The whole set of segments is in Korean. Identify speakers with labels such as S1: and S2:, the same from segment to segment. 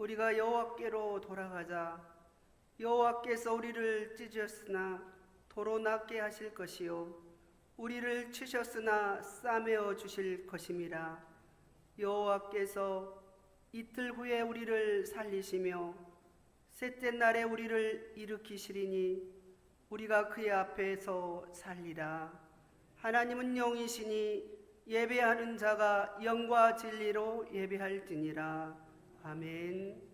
S1: 우리가 여호와께로 돌아가자. 여호와께서 우리를 찢으셨으나 도로 낫게 하실 것이요 우리를 치셨으나 싸매어 주실 것임이라. 여호와께서 이틀 후에 우리를 살리시며 셋째 날에 우리를 일으키시리니 우리가 그의 앞에서 살리라. 하나님은 영이시니 예배하는 자가 영과 진리로 예배할지니라. 아멘.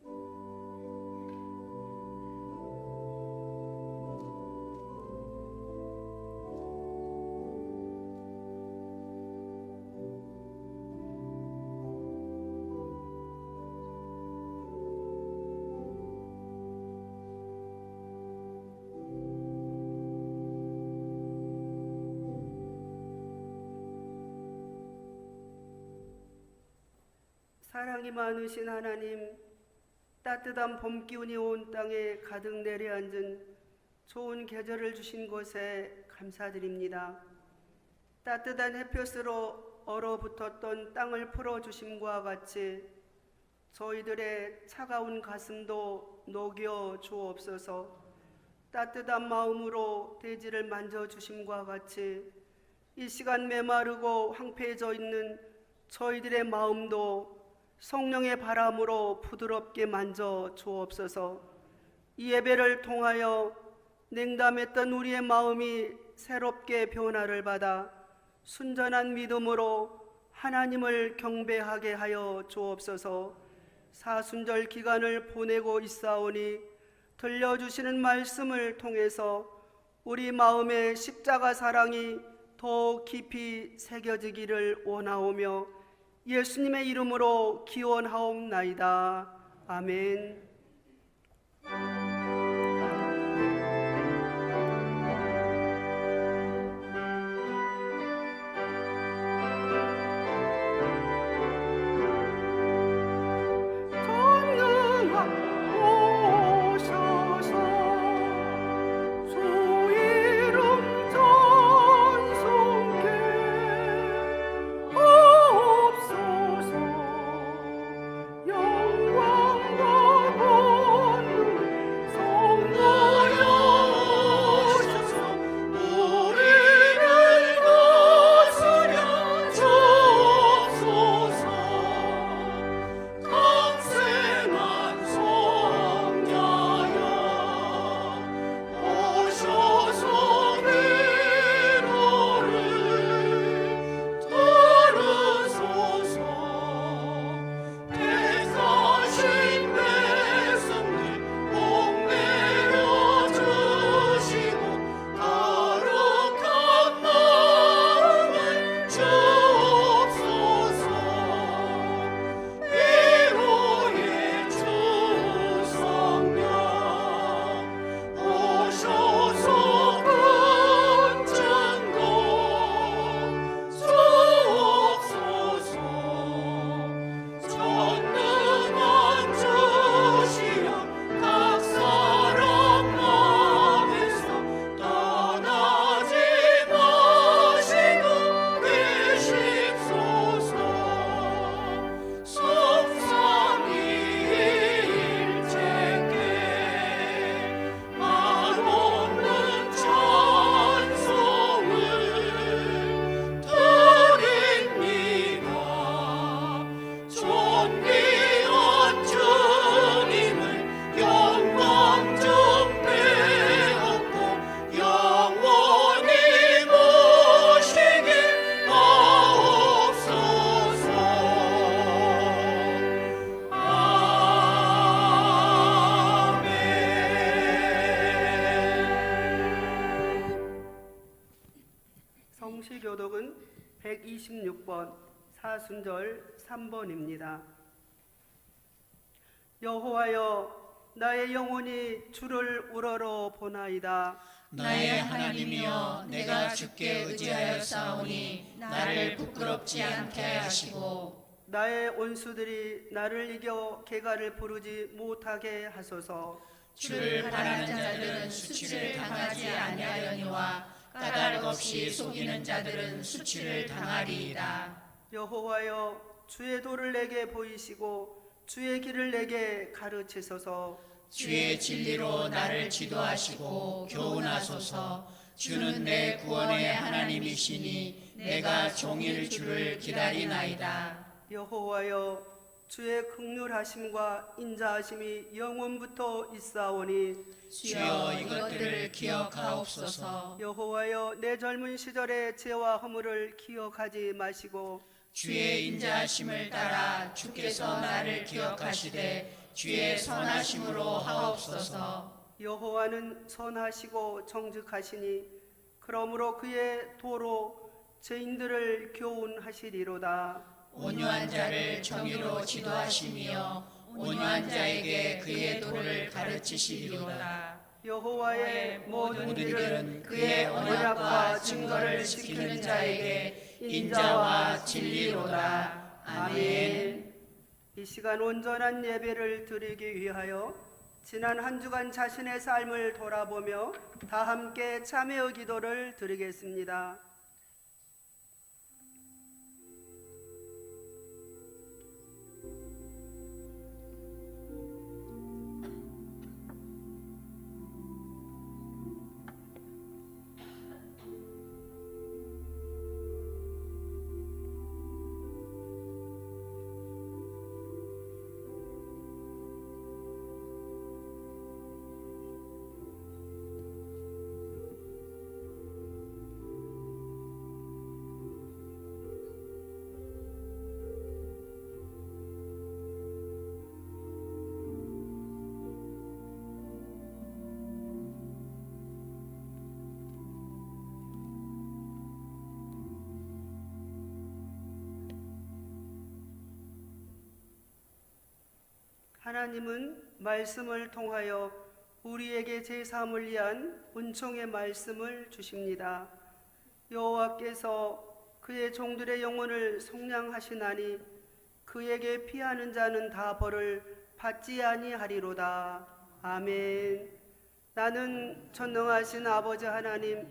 S1: 사랑이 많으신 하나님, 따뜻한 봄 기운이 온 땅에 가득 내려앉은 좋은 계절을 주신 것에 감사드립니다. 따뜻한 햇볕으로 얼어붙었던 땅을 풀어주심과 같이 저희들의 차가운 가슴도 녹여 주옵소서. 따뜻한 마음으로 대지를 만져주심과 같이 이 시간 메마르고 황폐해져 있는 저희들의 마음도 성령의 바람으로 부드럽게 만져 주옵소서. 이 예배를 통하여 냉담했던 우리의 마음이 새롭게 변화를 받아 순전한 믿음으로 하나님을 경배하게 하여 주옵소서. 사순절 기간을 보내고 있사오니 들려주시는 말씀을 통해서 우리 마음의 십자가 사랑이 더 깊이 새겨지기를 원하오며 예수님의 이름으로 기원하옵나이다. 아멘. 성시교독은 126번 사순절 3번입니다. 여호와여, 나의 영혼이 주를 우러러 보나이다.
S2: 나의 하나님이여, 내가 주께 의지하였사오니 나를 부끄럽지 않게 하시고
S1: 나의 원수들이 나를 이겨 개가를 부르지 못하게 하소서.
S2: 주를 바라는 자들은 수치를 당하지 아니하려니와 까닭 없이 속이는 자들은 수치를 당하리이다.
S1: 여호와여, 주의 도를 내게 보이시고 주의 길을 내게 가르치소서.
S2: 주의 진리로 나를 지도하시고 교훈하소서. 주는 내 구원의 하나님이시니 내가 종일 주를 기다리나이다.
S1: 여호와여, 주의 긍휼하심과 인자하심이 영원부터 있사오니
S2: 주여 이것들을 기억하옵소서.
S1: 여호와여, 내 젊은 시절의 죄와 허물을 기억하지 마시고
S2: 주의 인자하심을 따라 주께서 나를 기억하시되 주의 선하심으로 하옵소서.
S1: 여호와는 선하시고 정직하시니 그러므로 그의 도로 죄인들을 교훈하시리로다.
S2: 온유한 자를 정의로 지도하시며 온유한 자에게 그의 도를 가르치시리로다.
S1: 여호와의 모든 일은
S2: 일은
S1: 그의 언약과 증거를 지키는 자에게 인자와 진리로다. 아멘. 이 시간 온전한 예배를 드리기 위하여 지난 한 주간 자신의 삶을 돌아보며 다 함께 참회의 기도를 드리겠습니다. 하나님은 말씀을 통하여 우리에게 제3을 위한 은총의 말씀을 주십니다. 여호와께서 그의 종들의 영혼을 속량하시나니 그에게 피하는 자는 다 벌을 받지 아니하리로다. 아멘. 나는 전능하신 아버지 하나님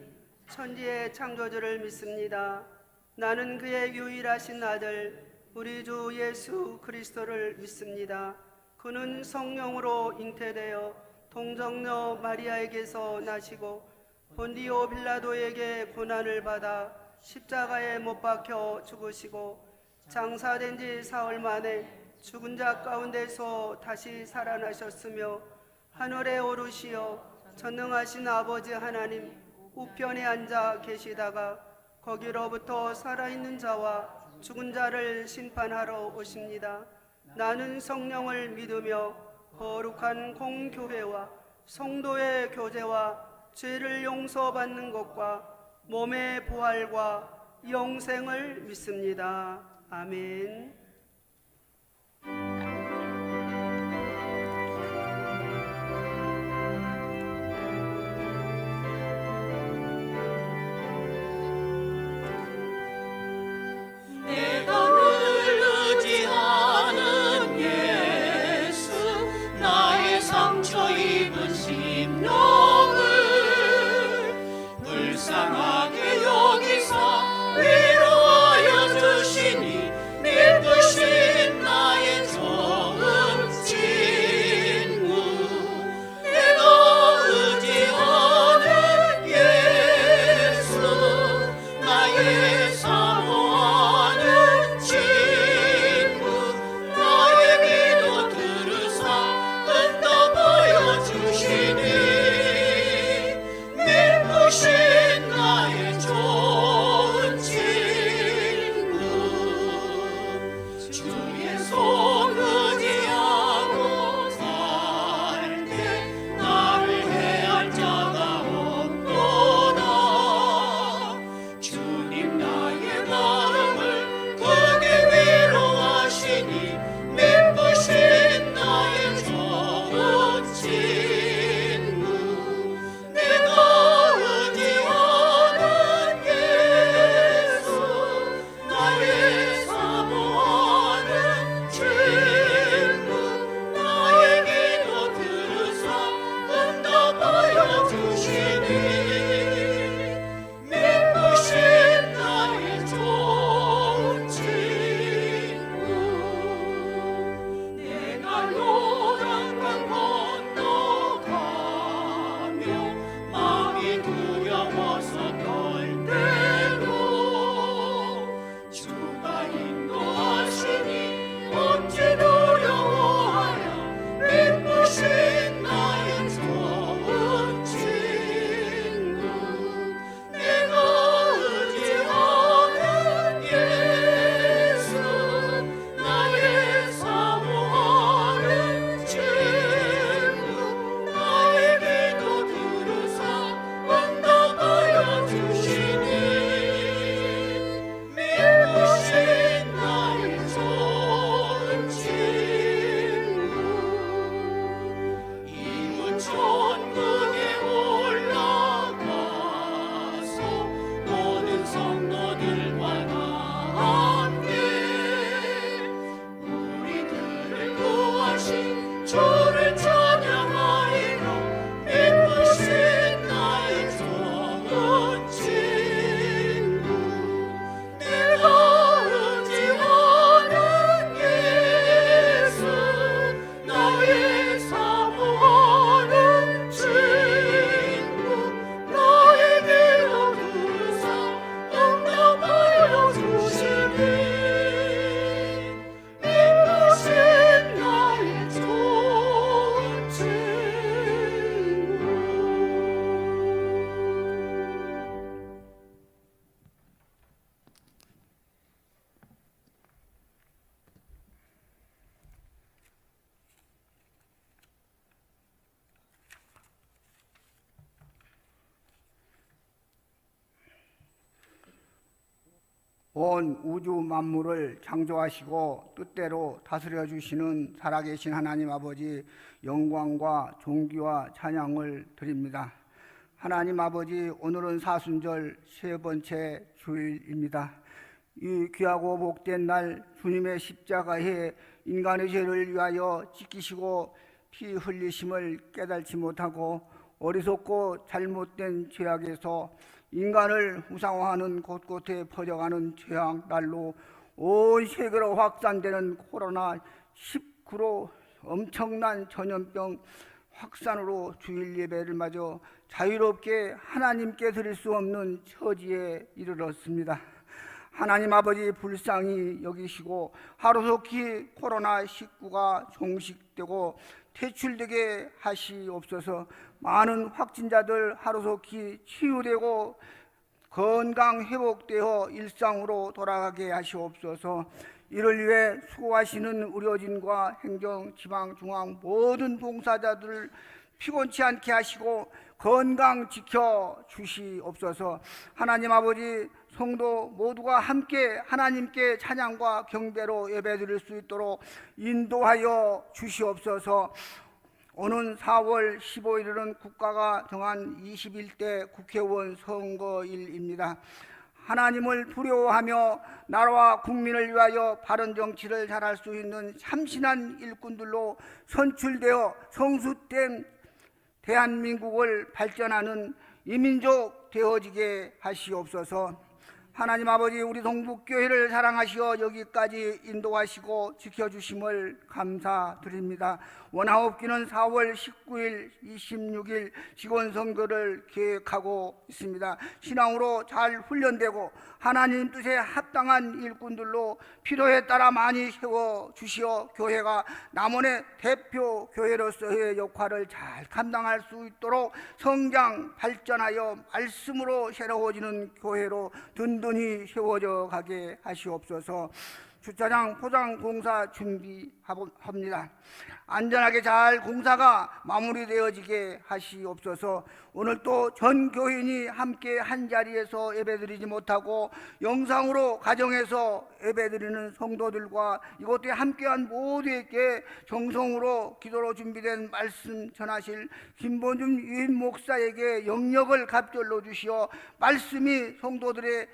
S1: 천지의 창조주를 믿습니다. 나는 그의 유일하신 아들 우리 주 예수 그리스도를 믿습니다. 그는 성령으로 잉태되어 동정녀 마리아에게서 나시고 본디오 빌라도에게 고난을 받아 십자가에 못 박혀 죽으시고 장사된 지 사흘 만에 죽은 자 가운데서 다시 살아나셨으며 하늘에 오르시어 전능하신 아버지 하나님 우편에 앉아 계시다가 거기로부터 살아있는 자와 죽은 자를 심판하러 오십니다. 나는 성령을 믿으며 거룩한 공교회와 성도의 교제와 죄를 용서받는 것과 몸의 부활과 영생을 믿습니다. 아멘.
S2: 내가 늘 의지하는 예수 나의 상처 입은 심령을 불쌍하게 여기사 위로하여 주시니 내
S3: 온 우주 만물을 창조하시고 뜻대로 다스려 주시는 살아계신 하나님 아버지, 영광과 존귀와 찬양을 드립니다. 하나님 아버지, 오늘은 사순절 세 번째 주일입니다. 이 귀하고 복된 날, 주님의 십자가에 인간의 죄를 위하여 지키시고 피 흘리심을 깨달지 못하고 어리석고 잘못된 죄악에서 인간을 우상화하는 곳곳에 퍼져가는 죄악 날로 온 세계로 확산되는 코로나19로 엄청난 전염병 확산으로 주일 예배를 마저 자유롭게 하나님께 드릴 수 없는 처지에 이르렀습니다. 하나님 아버지, 불쌍히 여기시고 하루속히 코로나19가 종식되고 퇴출되게 하시옵소서. 많은 확진자들 하루속히 치유되고 건강 회복되어 일상으로 돌아가게 하시옵소서. 이를 위해 수고하시는 의료진과 행정, 지방, 중앙 모든 봉사자들을 피곤치 않게 하시고 건강 지켜 주시옵소서. 하나님 아버지, 성도 모두가 함께 하나님께 찬양과 경배로 예배드릴 수 있도록 인도하여 주시옵소서. 오는 4월 15일은 국가가 정한 21대 국회의원 선거일입니다. 하나님을 두려워하며 나라와 국민을 위하여 바른 정치를 잘할 수 있는 참신한 일꾼들로 선출되어 성수된 대한민국을 발전하는 이민족 되어지게 하시옵소서. 하나님 아버지, 우리 동북교회를 사랑하시어 여기까지 인도하시고 지켜주심을 감사드립니다. 원하옵기는 4월 19일, 26일 직원선거를 계획하고 있습니다. 신앙으로 잘 훈련되고 하나님 뜻에 합당한 일꾼들로 필요에 따라 많이 세워주시어 교회가 남원의 대표 교회로서의 역할을 잘 감당할 수 있도록 성장, 발전하여 말씀으로 새로워지는 교회로 든든히 세워져 가게 하시옵소서. 주차장 포장 공사 준비합니다. 안전하게 잘 공사가 마무리되어지게 하시옵소서. 오늘 또 전 교인이 함께 한자리에서 예배드리지 못하고 영상으로 가정에서 예배드리는 성도들과 이곳에 함께한 모두에게 정성으로 기도로 준비된 말씀 전하실 김본준 유인 목사에게 영역을 갑절로 주시어 말씀이 성도들의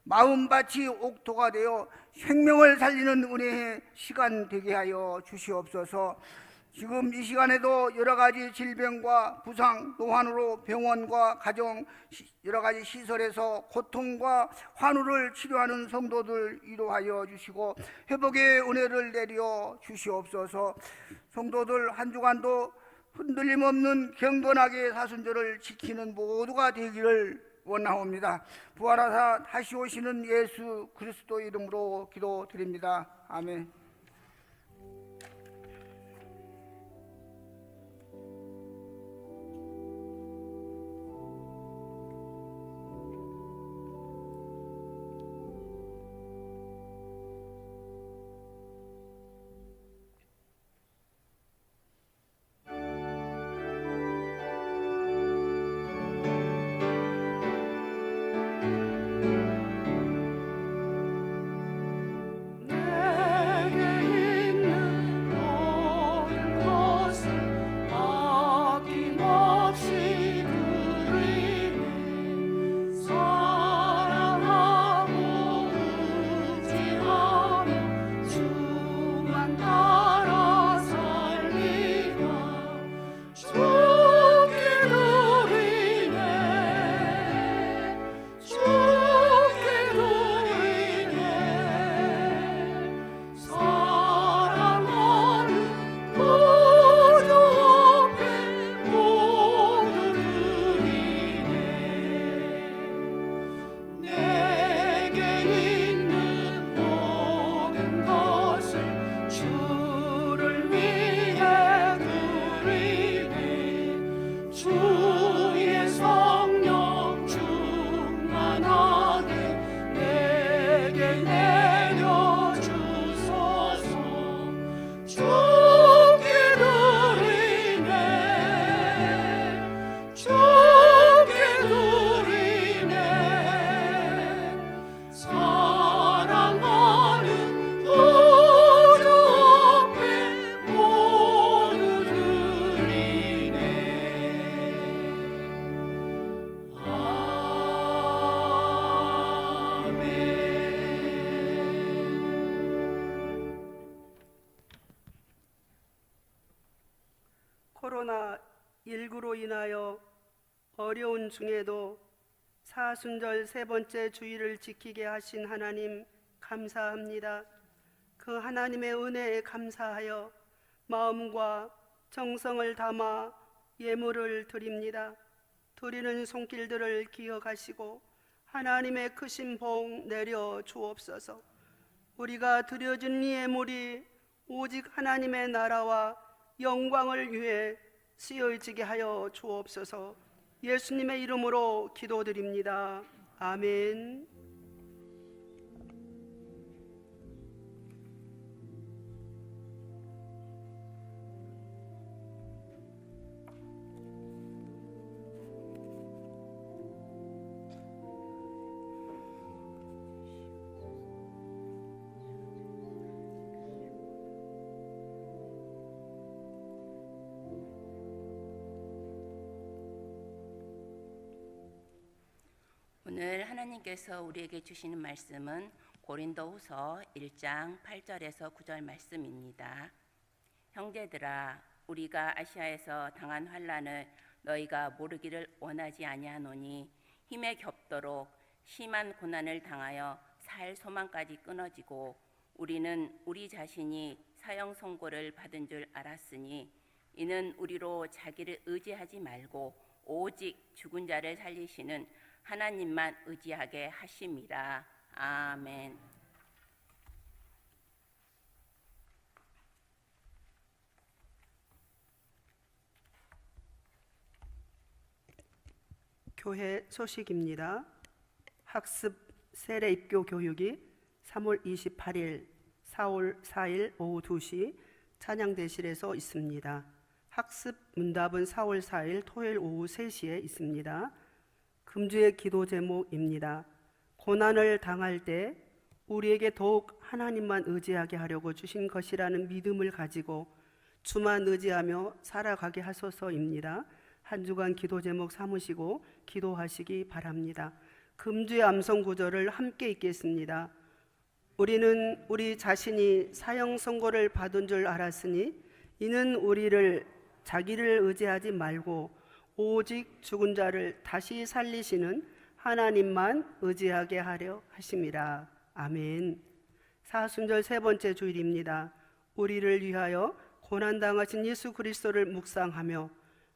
S3: 마음밭이 옥토가 되어 생명을 살리는 은혜의 시간 되게 하여 주시옵소서. 지금 이 시간에도 여러 가지 질병과 부상, 노환으로 병원과 가정 여러 가지 시설에서 고통과 환우를 치료하는 성도들 위로하여 주시고 회복의 은혜를 내려 주시옵소서. 성도들 한 주간도 흔들림 없는 경건하게 사순절을 지키는 모두가 되기를 원하옵니다. 부활하사 다시 오시는 예수 그리스도 이름으로 기도드립니다. 아멘.
S2: 내게
S1: 코로나19로 인하여 어려운 중에도 사순절 세 번째 주일을 지키게 하신 하나님 감사합니다. 그 하나님의 은혜에 감사하여 마음과 정성을 담아 예물을 드립니다. 드리는 손길들을 기억하시고 하나님의 크신 복 내려 주옵소서. 우리가 드려진 이 예물이 오직 하나님의 나라와 영광을 위해 쓰여지게 하여 주옵소서. 예수님의 이름으로 기도드립니다. 아멘.
S4: 오늘 하나님께서 우리에게 주시는 말씀은 고린도후서 1장 8절에서 9절 말씀입니다. 형제들아, 우리가 아시아에서 당한 환난을 너희가 모르기를 원하지 아니하노니 힘에 겹도록 심한 고난을 당하여 살 소망까지 끊어지고 우리는 우리 자신이 사형 선고를 받은 줄 알았으니 이는 우리로 자기를 의지하지 말고 오직 죽은 자를 살리시는 하나님만 의지하게 하심이라. 아멘.
S1: 교회 소식입니다. 학습 세례 입교 교육이 3월 28일, 4월 4일 오후 2시 찬양대실에서 있습니다. 학습 문답은 4월 4일 토요일 오후 3시에 있습니다. 금주의 기도 제목입니다. 고난을 당할 때 우리에게 더욱 하나님만 의지하게 하려고 주신 것이라는 믿음을 가지고 주만 의지하며 살아가게 하소서입니다. 한 주간 기도 제목 삼으시고 기도하시기 바랍니다. 금주의 암송 구절을 함께 읽겠습니다. 우리는 우리 자신이 사형 선고를 받은 줄 알았으니 이는 우리를 자기를 의지하지 말고 오직 죽은 자를 다시 살리시는 하나님만 의지하게 하려 하심이라. 아멘. 사순절 세 번째 주일입니다. 우리를 위하여 고난당하신 예수 그리스도를 묵상하며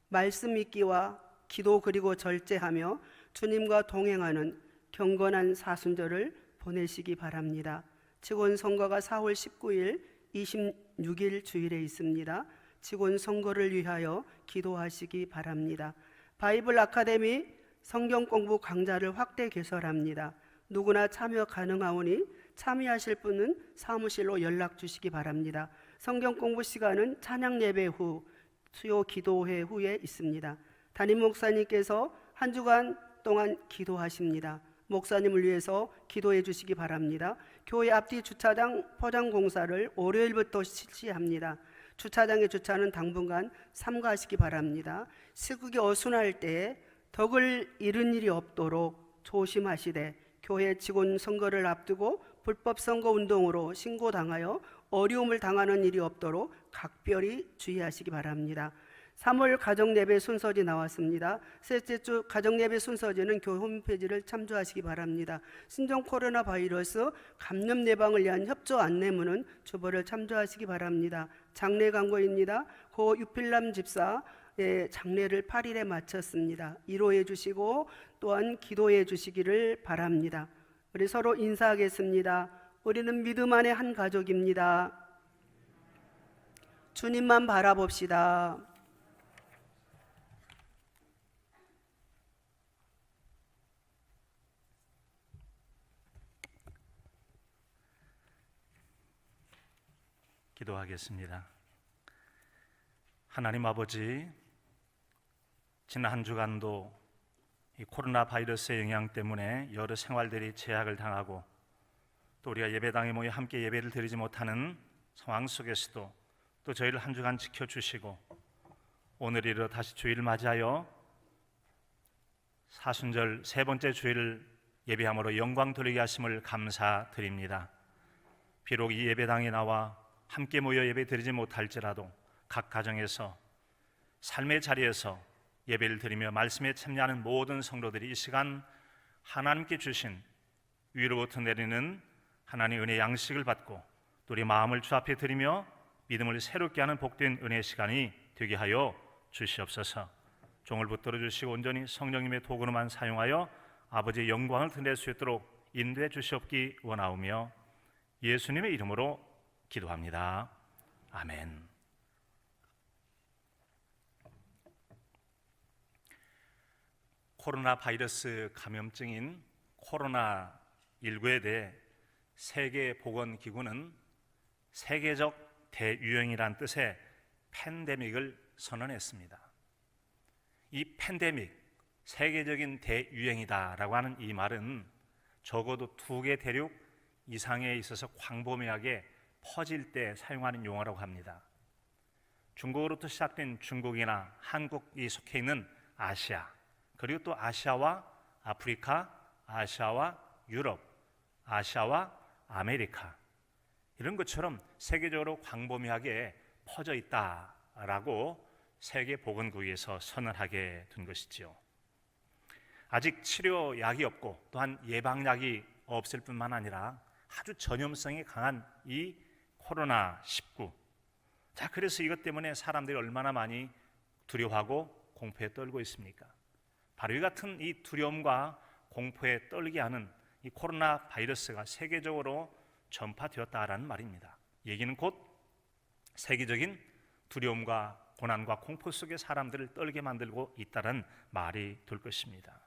S1: 말씀 읽기와 기도 그리고 절제하며 주님과 동행하는 경건한 사순절을 보내시기 바랍니다. 직원선거가 4월 19일 26일 주일에 있습니다. 직원선거를 위하여 기도하시기 바랍니다. 바이블 아카데미 성경 공부 강좌를 확대 개설합니다. 누구나 참여 가능하오니 참여하실 분은 사무실로 연락 주시기 바랍니다. 성경 공부 시간은 찬양 예배 후 수요 기도회 후에 있습니다. 담임 목사님께서 한 주간 동안 기도하십니다. 목사님을 위해서 기도해 주시기 바랍니다. 교회 앞뒤 주차장 포장 공사를 월요일부터 실시합니다. 주차장의 주차는 당분간 삼가하시기 바랍니다. 시국이 어순할 때 덕을 잃은 일이 없도록 조심하시되 교회 직원 선거를 앞두고 불법 선거 운동으로 신고당하여 어려움을 당하는 일이 없도록 각별히 주의하시기 바랍니다. 3월 가정예배 순서지 나왔습니다. 셋째 주 가정예배 순서지는 교회 홈페이지를 참조하시기 바랍니다. 신종 코로나 바이러스 감염 예방을 위한 협조 안내문은 주보를 참조하시기 바랍니다. 장례 광고입니다. 고 유필남 집사의 장례를 8일에 마쳤습니다. 위로해 주시고 또한 기도해 주시기를 바랍니다. 우리 서로 인사하겠습니다. 우리는 믿음 안의 한 가족입니다. 주님만 바라봅시다.
S5: 기도하겠습니다. 하나님 아버지, 지난 한 주간도 이 코로나 바이러스의 영향 때문에 여러 생활들이 제약을 당하고 또 우리가 예배당에 모여 함께 예배를 드리지 못하는 상황 속에서도 또 저희를 한 주간 지켜주시고 오늘이로 다시 주일을 맞이하여 사순절 세 번째 주일을 예배함으로 영광 돌리게 하심을 감사드립니다. 비록 이 예배당에 나와 함께 모여 예배 드리지 못할지라도 각 가정에서 삶의 자리에서 예배를 드리며 말씀에 참여하는 모든 성도들이 이 시간 하나님께 주신 위로부터 내리는 하나님의 은혜 양식을 받고 또 우리 마음을 주 앞에 드리며 믿음을 새롭게 하는 복된 은혜의 시간이 되게 하여 주시옵소서. 종을 붙들어 주시고 온전히 성령님의 도구로만 사용하여 아버지의 영광을 드릴 수 있도록 인도해 주시옵기 원하오며 예수님의 이름으로 기도합니다. 아멘. 코로나 바이러스 감염증인 코로나19에 대해 세계보건기구는 세계적 대유행이란 뜻의 팬데믹을 선언했습니다. 이 팬데믹, 세계적인 대유행이다라고 하는 이 말은 적어도 2개 대륙 이상에 있어서 광범위하게 퍼질 때 사용하는 용어라고 합니다. 중국으로부터 시작된 중국이나 한국이 속해 있는 아시아, 그리고 또 아시아와 아프리카, 아시아와 유럽, 아시아와 아메리카, 이런 것처럼 세계적으로 광범위하게 퍼져 있다라고 세계보건기구에서 선언하게 된 것이지요. 아직 치료약이 없고 또한 예방약이 없을 뿐만 아니라 아주 전염성이 강한 이 코로나19. 자, 그래서 이것 때문에 사람들이 얼마나 많이 두려워하고 공포에 떨고 있습니까? 바로 이 같은 이 두려움과 공포에 떨게 하는 이 코로나 바이러스가 세계적으로 전파되었다라는 말입니다. 얘기는 곧 세계적인 두려움과 고난과 공포 속에 사람들을 떨게 만들고 있다는 말이 될 것입니다.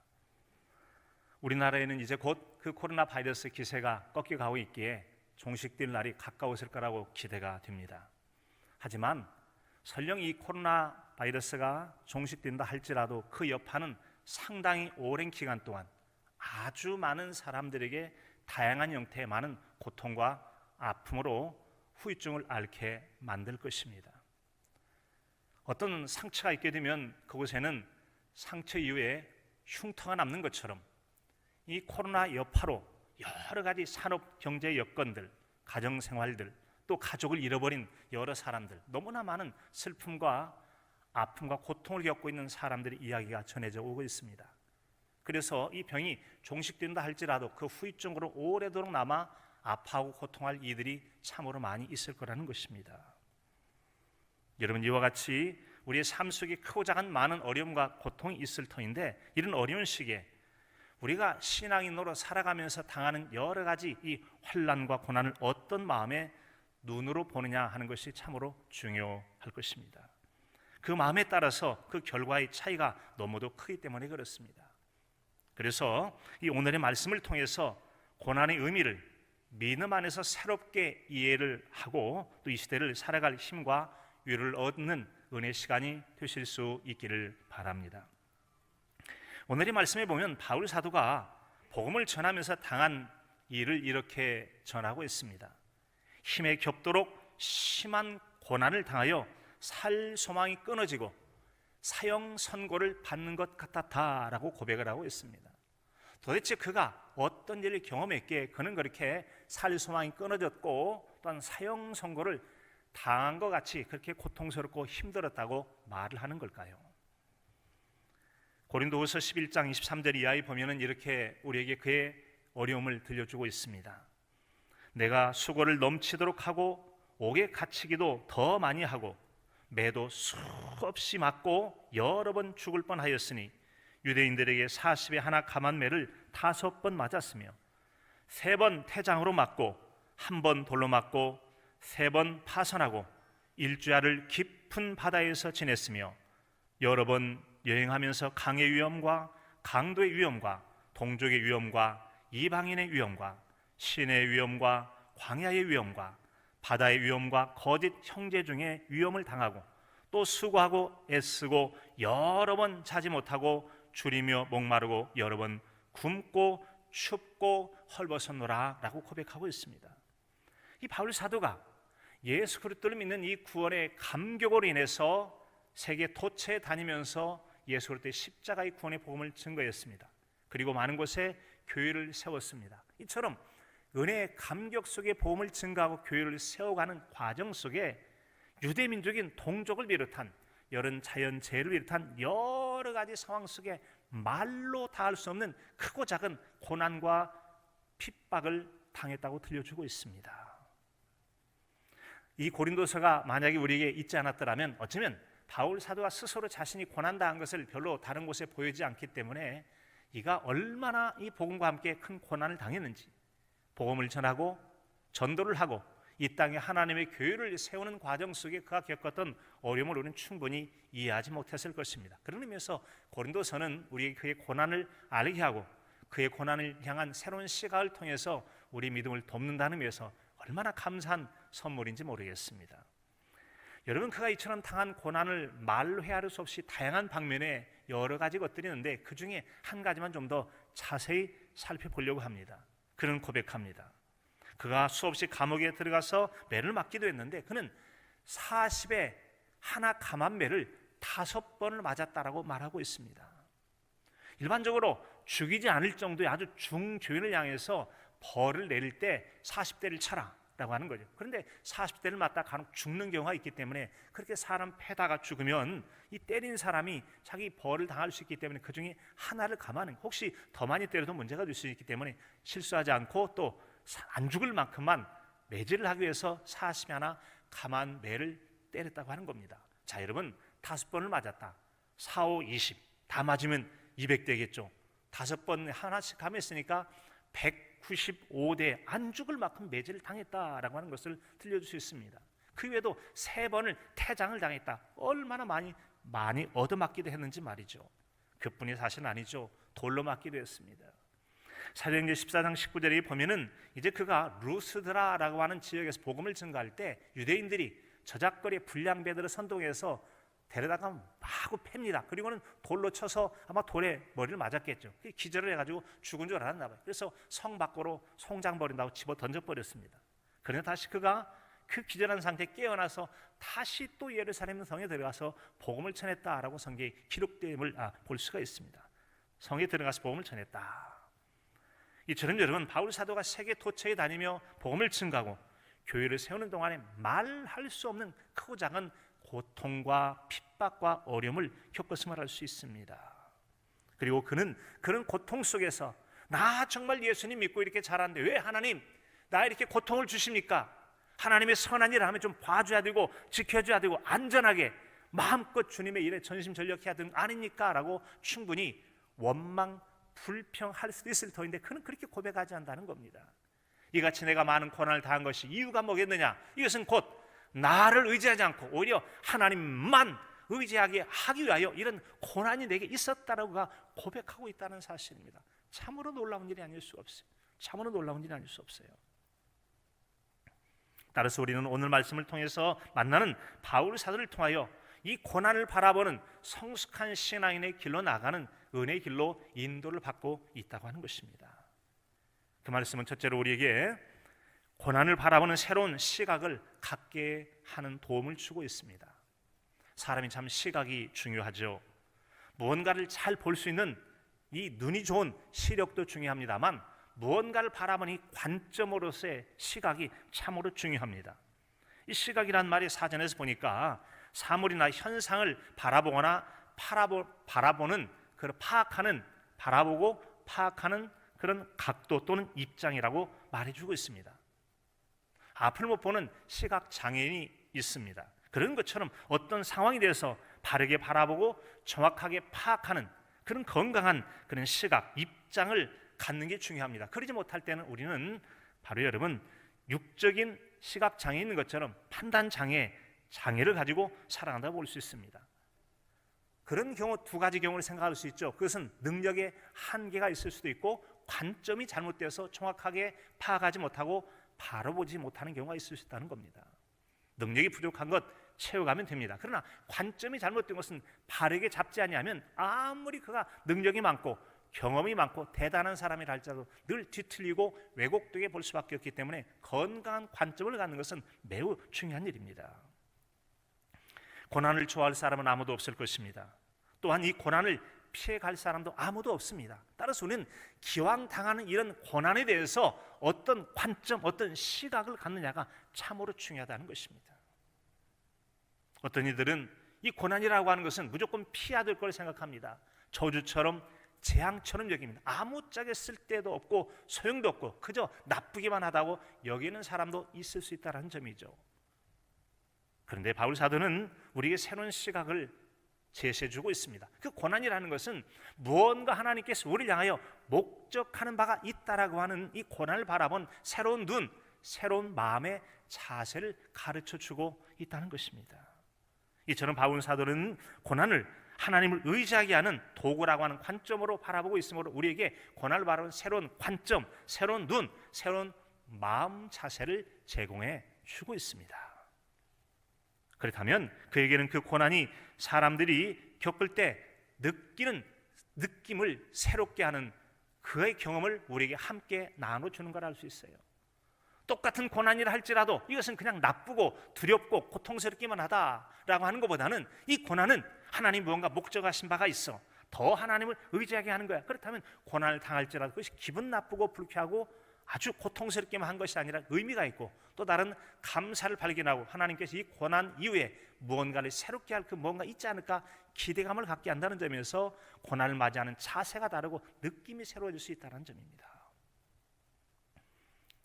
S5: 우리나라에는 이제 곧 그 코로나 바이러스 기세가 꺾여가고 있기에 종식될 날이 가까웠을 거라고 기대가 됩니다. 하지만 설령 이 코로나 바이러스가 종식된다 할지라도 그 여파는 상당히 오랜 기간 동안 아주 많은 사람들에게 다양한 형태의 많은 고통과 아픔으로 후유증을 앓게 만들 것입니다. 어떤 상처가 있게 되면 그곳에는 상처 이후에 흉터가 남는 것처럼 이 코로나 여파로 여러 가지 산업 경제 여건들, 가정 생활들, 또 가족을 잃어버린 여러 사람들, 너무나 많은 슬픔과 아픔과 고통을 겪고 있는 사람들의 이야기가 전해져 오고 있습니다. 그래서 이 병이 종식된다 할지라도 그 후유증으로 오래도록 남아 아파하고 고통할 이들이 참으로 많이 있을 거라는 것입니다. 여러분, 이와 같이 우리의 삶 속에 크고 작은 많은 어려움과 고통이 있을 터인데, 이런 어려운 시기에 우리가 신앙인으로 살아가면서 당하는 여러 가지 이 환난과 고난을 어떤 마음의 눈으로 보느냐 하는 것이 참으로 중요할 것입니다. 그 마음에 따라서 그 결과의 차이가 너무도 크기 때문에 그렇습니다. 그래서 이 오늘의 말씀을 통해서 고난의 의미를 믿음 안에서 새롭게 이해를 하고 또 이 시대를 살아갈 힘과 위로를 얻는 은혜 시간이 되실 수 있기를 바랍니다. 오늘의 말씀에 보면 바울 사도가 복음을 전하면서 당한 일을 이렇게 전하고 있습니다. 힘에 겹도록 심한 고난을 당하여 살 소망이 끊어지고 사형 선고를 받는 것 같았다라고 고백을 하고 있습니다. 도대체 그가 어떤 일을 경험했기에 그는 그렇게 살 소망이 끊어졌고 또한 사형 선고를 당한 것 같이 그렇게 고통스럽고 힘들었다고 말을 하는 걸까요? 고린도후서 11장 23절 이하에 보면은 이렇게 우리에게 그의 어려움을 들려주고 있습니다. 내가 수고를 넘치도록 하고 옥에 갇히기도 더 많이 하고 매도 수없이 맞고 여러 번 죽을 뻔하였으니 유대인들에게 40에 하나 감한 매를 5번 맞았으며 3번 태장으로 맞고 1번 돌로 맞고 3번 파선하고 일주야를 깊은 바다에서 지냈으며 여러 번 여행하면서 강의 위험과 강도의 위험과 동족의 위험과 이방인의 위험과 신의 위험과 광야의 위험과 바다의 위험과 거짓 형제 중에 위험을 당하고 또 수고하고 애쓰고 여러 번 자지 못하고 줄이며 목마르고 여러 번 굶고 춥고 헐벗었노라 라고 고백하고 있습니다. 이 바울 사도가 예수 그리스도를 믿는 이 구원의 감격으로 인해서 세계 도처에 다니면서 예수 그리스도의 십자가의 구원의 복음을 증거했습니다. 그리고 많은 곳에 교회를 세웠습니다. 이처럼 은혜의 감격 속에 복음을 증거하고 교회를 세워가는 과정 속에 유대민족인 동족을 비롯한 이런 자연재해를 비롯한 여러 가지 상황 속에 말로 다할 수 없는 크고 작은 고난과 핍박을 당했다고 들려주고 있습니다. 이 고린도서가 만약에 우리에게 있지 않았더라면 어쩌면 바울 사도가 스스로 자신이 고난당한 것을 별로 다른 곳에 보이지 않기 때문에 이가 얼마나 이 복음과 함께 큰 고난을 당했는지, 복음을 전하고 전도를 하고 이 땅에 하나님의 교회를 세우는 과정 속에 그가 겪었던 어려움을 우리는 충분히 이해하지 못했을 것입니다. 그런 의미에서 고린도서는 우리에게 그의 고난을 알게 하고 그의 고난을 향한 새로운 시각을 통해서 우리 믿음을 돕는다는 의미에서 얼마나 감사한 선물인지 모르겠습니다. 여러분, 그가 이처럼 당한 고난을 말로 헤아릴 수 없이 다양한 방면에 여러 가지 것들이 있는데 그 중에 한 가지만 좀 더 자세히 살펴보려고 합니다. 그는 고백합니다. 그가 수없이 감옥에 들어가서 매를 맞기도 했는데 그는 40에 하나 감한 매를 5번을 맞았다라고 말하고 있습니다. 일반적으로 죽이지 않을 정도의 아주 중죄인을 향해서 벌을 내릴 때 40대를 쳐라 라고 하는 거죠. 그런데 40대를 맞다 간혹 죽는 경우가 있기 때문에 그렇게 사람 패다가 죽으면 이 때린 사람이 자기 벌을 당할 수 있기 때문에 그 중에 하나를 감하는, 혹시 더 많이 때려도 문제가 될 수 있기 때문에 실수하지 않고 또 안 죽을 만큼만 매질을 하기 위해서 40에 하나 감한 매를 때렸다고 하는 겁니다. 자, 여러분, 5번을 맞았다. 4, 5, 20 다 맞으면 200 되겠죠. 5번 하나씩 감했으니까 195대 안 죽을 만큼 매질을 당했다라고 하는 것을 들려줄 수 있습니다. 그 외에도 3번을 태장을 당했다. 얼마나 많이 얻어맞기도 했는지 말이죠. 그뿐이 사실은 아니죠. 돌로 맞기도 했습니다. 사도행전 14장 19절에 보면은 이제 그가 루스드라라고 하는 지역에서 복음을 전가할 때 유대인들이 저작거리에 불량배들을 선동해서 데려다가 마구 팹니다. 그리고는 돌로 쳐서 아마 돌에 머리를 맞았겠죠. 기절을 해가지고 죽은 줄 알았나 봐요. 그래서 성 밖으로 송장 버린다고 집어 던져버렸습니다. 그런데 다시 그가 그 기절한 상태에 깨어나서 다시 또 예루살렘 성에 들어가서 복음을 전했다라고 성경에 기록됨을 볼 수가 있습니다. 성에 들어가서 복음을 전했다. 이처럼 여러분, 바울 사도가 세계 도처에 다니며 복음을 증가하고 교회를 세우는 동안에 말할 수 없는 크고 작은 고통과 핍박과 어려움을 겪었음을 알 수 있습니다. 그리고 그는 그런 고통 속에서 나 정말 예수님 믿고 이렇게 잘하는데 왜 하나님 나 이렇게 고통을 주십니까? 하나님의 선한 일을 하면 좀 봐줘야 되고 지켜줘야 되고 안전하게 마음껏 주님의 일에 전심전력해야 되는 거 아닙니까? 라고 충분히 원망 불평할 수도 있을 터인데 그는 그렇게 고백하지 않는다는 겁니다. 이같이 내가 많은 고난을 당한 것이 이유가 뭐겠느냐? 이것은 곧 나를 의지하지 않고 오히려 하나님만 의지하게 하기 위하여 이런 고난이 내게 있었다라고 그가 고백하고 있다는 사실입니다. 참으로 놀라운 일이 아닐 수 없어요. 참으로 놀라운 일이 아닐 수 없어요. 따라서 우리는 오늘 말씀을 통해서 만나는 바울 사도를 통하여 이 고난을 바라보는 성숙한 신앙인의 길로 나가는 은혜의 길로 인도를 받고 있다고 하는 것입니다. 그 말씀은 첫째로 우리에게 고난을 바라보는 새로운 시각을 갖게 하는 도움을 주고 있습니다. 사람이 참 시각이 중요하죠. 무언가를 잘 볼 수 있는 이 눈이 좋은 시력도 중요합니다만 무언가를 바라보는 이 관점으로서의 시각이 참으로 중요합니다. 이 시각이란 말이 사전에서 보니까 사물이나 현상을 바라보거나 바라보는 그런 바라보고 파악하는 그런 각도 또는 입장이라고 말해주고 있습니다. 앞을 못 보는 시각 장애인이 있습니다. 그런 것처럼 어떤 상황에 대해서 바르게 바라보고 정확하게 파악하는 그런 건강한 그런 시각, 입장을 갖는 게 중요합니다. 그러지 못할 때는 우리는 바로 여러분 육적인 시각 장애에 있는 것처럼 판단 장애를 가지고 살아간다고 볼 수 있습니다. 그런 경우 두 가지 경우를 생각할 수 있죠. 그것은 능력의 한계가 있을 수도 있고 관점이 잘못돼서 정확하게 파악하지 못하고 바로 보지 못하는 경우가 있을 수 있다는 겁니다. 능력이 부족한 것 채워가면 됩니다. 그러나 관점이 잘못된 것은 바르게 잡지 않으면 아무리 그가 능력이 많고 경험이 많고 대단한 사람이라 할지라도 늘 뒤틀리고 왜곡되게 볼 수밖에 없기 때문에 건강한 관점을 갖는 것은 매우 중요한 일입니다. 고난을 좋아할 사람은 아무도 없을 것입니다. 또한 이 고난을 피해갈 사람도 아무도 없습니다. 따라서 우리는 기왕 당하는 이런 고난에 대해서 어떤 관점, 어떤 시각을 갖느냐가 참으로 중요하다는 것입니다. 어떤 이들은 이 고난이라고 하는 것은 무조건 피해야 될 걸 생각합니다. 저주처럼 재앙처럼 여깁니다. 아무짝에 쓸데도 없고 소용도 없고 그저 나쁘기만 하다고 여기는 사람도 있을 수 있다는 점이죠. 그런데 바울 사도는 우리에게 새로운 시각을 제시해주고 있습니다. 그 고난이라는 것은 무언가 하나님께서 우리를 향하여 목적하는 바가 있다라고 하는 이 고난을 바라본 새로운 눈, 새로운 마음의 자세를 가르쳐주고 있다는 것입니다. 이처럼 바울 사도는 고난을 하나님을 의지하게 하는 도구라고 하는 관점으로 바라보고 있으므로 우리에게 고난을 바라보는 새로운 관점, 새로운 눈, 새로운 마음 자세를 제공해 주고 있습니다. 그렇다면 그에게는 그 고난이 사람들이 겪을 때 느끼는 느낌을 새롭게 하는 그의 경험을 우리에게 함께 나눠주는 걸 알 수 있어요. 똑같은 고난이라 할지라도 이것은 그냥 나쁘고 두렵고 고통스럽기만 하다라고 하는 것보다는 이 고난은 하나님 무언가 목적하신 바가 있어 더 하나님을 의지하게 하는 거야. 그렇다면 고난을 당할지라도 그것이 기분 나쁘고 불쾌하고 아주 고통스럽게만 한 것이 아니라 의미가 있고 또 다른 감사를 발견하고 하나님께서 이 고난 이후에 무언가를 새롭게 할 그 뭔가 있지 않을까 기대감을 갖게 한다는 점에서 고난을 맞이하는 자세가 다르고 느낌이 새로워질 수 있다는 점입니다.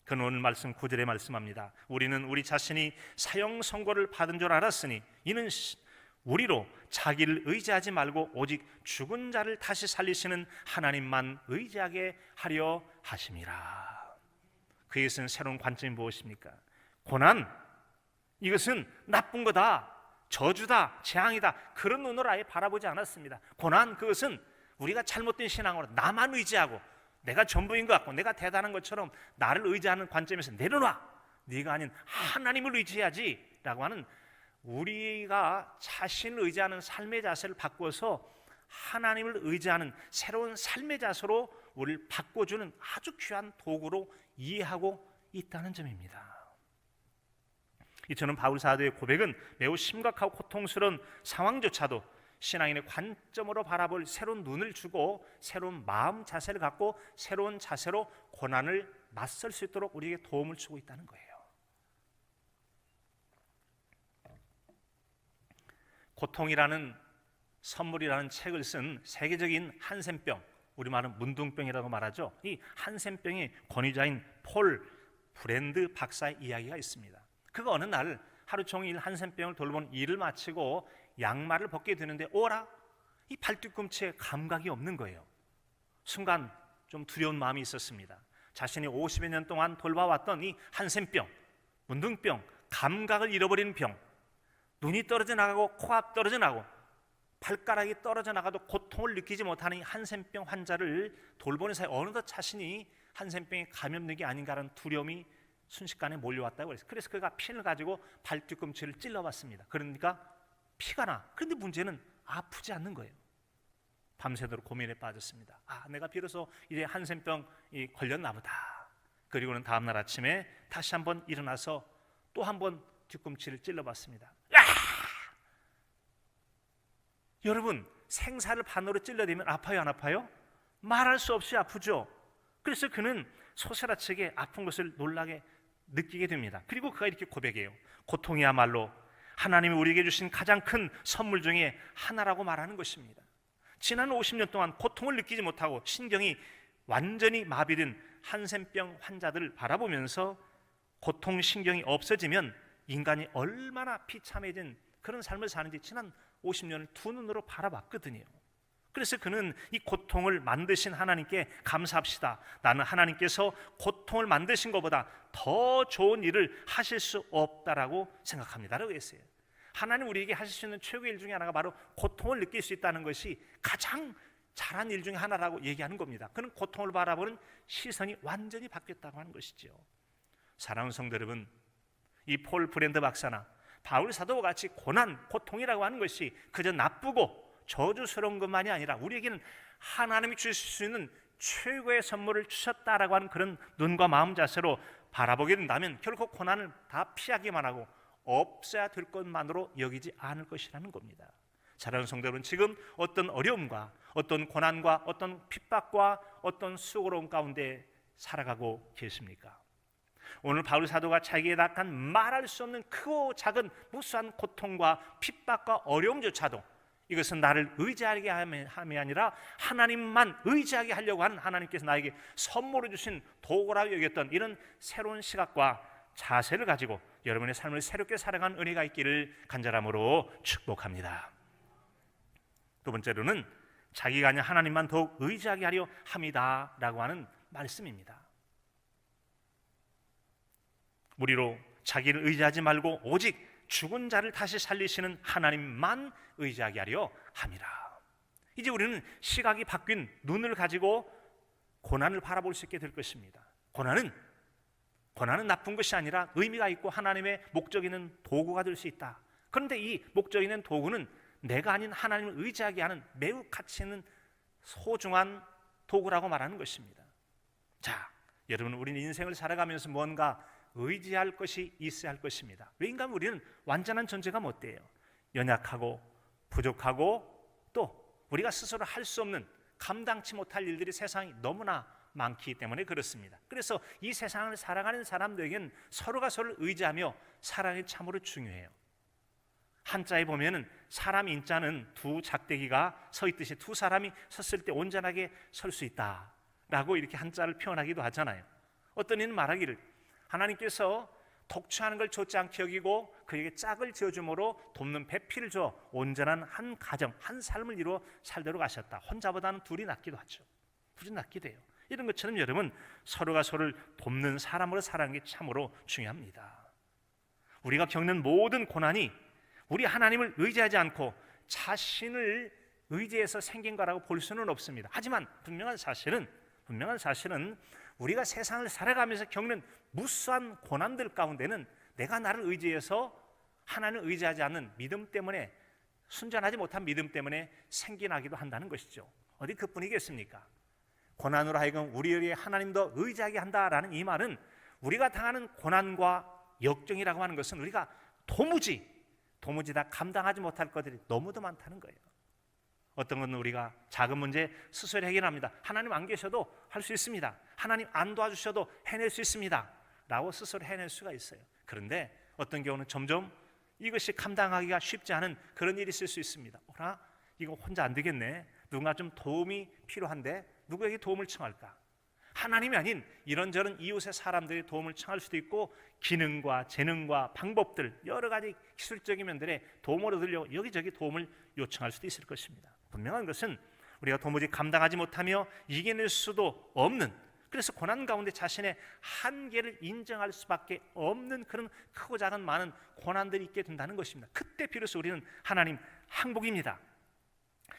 S5: 그는 오늘 말씀 9절에 말씀합니다. 우리는 우리 자신이 사형 선고를 받은 줄 알았으니 이는 우리로 자기를 의지하지 말고 오직 죽은 자를 다시 살리시는 하나님만 의지하게 하려 하심이라. 그것은 새로운 관점이 무엇입니까? 고난, 이것은 나쁜 거다, 저주다, 재앙이다 그런 눈으로 아예 바라보지 않았습니다. 고난, 그것은 우리가 잘못된 신앙으로 나만 의지하고 내가 전부인 것 같고 내가 대단한 것처럼 나를 의지하는 관점에서 내려놔, 네가 아닌 하나님을 의지해야지 라고 하는 우리가 자신을 의지하는 삶의 자세를 바꿔서 하나님을 의지하는 새로운 삶의 자세로 우리를 바꿔주는 아주 귀한 도구로 이해하고 있다는 점입니다. 이처럼 바울 사도의 고백은 매우 심각하고 고통스러운 상황조차도 신앙인의 관점으로 바라볼 새로운 눈을 주고 새로운 마음 자세를 갖고 새로운 자세로 고난을 맞설 수 있도록 우리에게 도움을 주고 있다는 거예요. 고통이라는 선물이라는 책을 쓴 세계적인 한센병, 우리말은 문둥병이라고 말하죠. 이 한센병의 권위자인 폴 브랜드 박사의 이야기가 있습니다. 그가 어느 날 하루 종일 한센병을 돌본 일을 마치고 양말을 벗게 되는데 오라, 이 발뒤꿈치에 감각이 없는 거예요. 순간 좀 두려운 마음이 있었습니다. 자신이 50여 년 동안 돌봐왔던 이 한센병, 문둥병, 감각을 잃어버리는 병, 눈이 떨어져 나가고 코가 떨어져 나가고 발가락이 떨어져 나가도 고통을 느끼지 못하는 이 한센병 환자를 돌보는 사이 어느덧 자신이 한센병에 감염된 게 아닌가라는 두려움이 순식간에 몰려왔다고 그랬어요. 그래서 그가 핀을 가지고 발뒤꿈치를 찔러봤습니다. 그러니까 피가 나. 그런데 문제는 아프지 않는 거예요. 밤새도록 고민에 빠졌습니다. 내가 비로소 이제 한센병이 걸렸나 보다. 그리고는 다음날 아침에 다시 한번 일어나서 또 한번 뒤꿈치를 찔러봤습니다. 여러분, 생사를 반으로 찔러대면 아파요, 안 아파요? 말할 수 없이 아프죠. 그래서 그는 소스라치게 아픈 것을 놀라게 느끼게 됩니다. 그리고 그가 이렇게 고백해요. 고통이야말로 하나님이 우리에게 주신 가장 큰 선물 중에 하나라고 말하는 것입니다. 지난 50년 동안 고통을 느끼지 못하고 신경이 완전히 마비된 한센병 환자들을 바라보면서 고통신경이 없어지면 인간이 얼마나 비참해진 그런 삶을 사는지 지난 50년을 두 눈으로 바라봤거든요. 그래서 그는 이 고통을 만드신 하나님께 감사합시다. 나는 하나님께서 고통을 만드신 것보다 더 좋은 일을 하실 수 없다라고 생각합니다 라고 했어요. 하나님 우리에게 하실 수 있는 최고의 일 중에 하나가 바로 고통을 느낄 수 있다는 것이 가장 잘한 일 중에 하나라고 얘기하는 겁니다. 그는 고통을 바라보는 시선이 완전히 바뀌었다고 하는 것이죠. 사랑하는 성도 여러분, 이 폴 브랜드 박사나 바울 사도와 같이 고난, 고통이라고 하는 것이 그저 나쁘고 저주스러운 것만이 아니라 우리에게는 하나님이 주실 수 있는 최고의 선물을 주셨다라고 하는 그런 눈과 마음 자세로 바라보게 된다면 결코 고난을 다 피하기만 하고 없어야 될 것만으로 여기지 않을 것이라는 겁니다. 사랑하는 성도 여러분, 지금 어떤 어려움과 어떤 고난과 어떤 핍박과 어떤 수고로움 가운데 살아가고 계십니까? 오늘 바울 사도가 자기에 닥한 말할 수 없는 크고 작은 무수한 고통과 핍박과 어려움조차도 이것은 나를 의지하게 함이 아니라 하나님만 의지하게 하려고 하는 하나님께서 나에게 선물을 주신 도구라고 여겼던 이런 새로운 시각과 자세를 가지고 여러분의 삶을 새롭게 살아가는 은혜가 있기를 간절함으로 축복합니다. 두 번째로는 자기가 아닌 하나님만 더욱 의지하게 하려 함이다 라고 하는 말씀입니다. 무리로 자기를 의지하지 말고 오직 죽은 자를 다시 살리시는 하나님만 의지하게 하려 함이라. 이제 우리는 시각이 바뀐 눈을 가지고 고난을 바라볼 수 있게 될 것입니다. 고난은 나쁜 것이 아니라 의미가 있고 하나님의 목적 있는 도구가 될 수 있다. 그런데 이 목적 있는 도구는 내가 아닌 하나님을 의지하게 하는 매우 가치 있는 소중한 도구라고 말하는 것입니다. 자, 여러분, 우리는 인생을 살아가면서 뭔가 의지할 것이 있어야 할 것입니다. 왜인가 하면 우리는 완전한 존재가 못 돼요. 연약하고 부족하고 또 우리가 스스로 할 수 없는 감당치 못할 일들이 세상에 너무나 많기 때문에 그렇습니다. 그래서 이 세상을 살아가는 사람들에게는 서로가 서로를 의지하며 살아가는 게 참으로 중요해요. 한자에 보면은 사람 인자는 두 작대기가 서 있듯이 두 사람이 섰을 때 온전하게 설 수 있다라고 이렇게 한자를 표현하기도 하잖아요. 어떤 이는 말하기를 하나님께서 독취하는 걸 좋지 않게 여기고 그에게 짝을 지어줌으로 돕는 배필을 줘 온전한 한 가정, 한 삶을 이루어 살도록 하셨다. 혼자보다는 둘이 낫기도 하죠. 둘이 낫기도 해요. 이런 것처럼 여러분, 서로가 서로를 돕는 사람으로 살아가는 게 참으로 중요합니다. 우리가 겪는 모든 고난이 우리 하나님을 의지하지 않고 자신을 의지해서 생긴 거라고 볼 수는 없습니다. 하지만 분명한 사실은 우리가 세상을 살아가면서 겪는 무수한 고난들 가운데는 내가 나를 의지해서 하나님을 의지하지 않는 믿음 때문에, 순전하지 못한 믿음 때문에 생겨나기도 한다는 것이죠. 어디 그뿐이겠습니까? 고난으로 하여금 우리에게 하나님 더 의지하게 한다라는 이 말은 우리가 당하는 고난과 역경이라고 하는 것은 우리가 도무지 다 감당하지 못할 것들이 너무도 많다는 거예요. 어떤 건 우리가 작은 문제 스스로 해결합니다. 하나님 안 계셔도 할 수 있습니다. 하나님 안 도와주셔도 해낼 수 있습니다 라고 스스로 해낼 수가 있어요. 그런데 어떤 경우는 점점 이것이 감당하기가 쉽지 않은 그런 일이 있을 수 있습니다. 이거 혼자 안 되겠네. 누군가 좀 도움이 필요한데 누구에게 도움을 청할까? 하나님이 아닌 이런저런 이웃의 사람들의 도움을 청할 수도 있고, 기능과 재능과 방법들, 여러 가지 기술적인 면들의 도움을 얻으려고 여기저기 도움을 요청할 수도 있을 것입니다. 분명한 것은 우리가 도무지 감당하지 못하며 이겨낼 수도 없는, 그래서 고난 가운데 자신의 한계를 인정할 수밖에 없는 그런 크고 작은 많은 고난들이 있게 된다는 것입니다. 그때 비로소 우리는 하나님 항복입니다.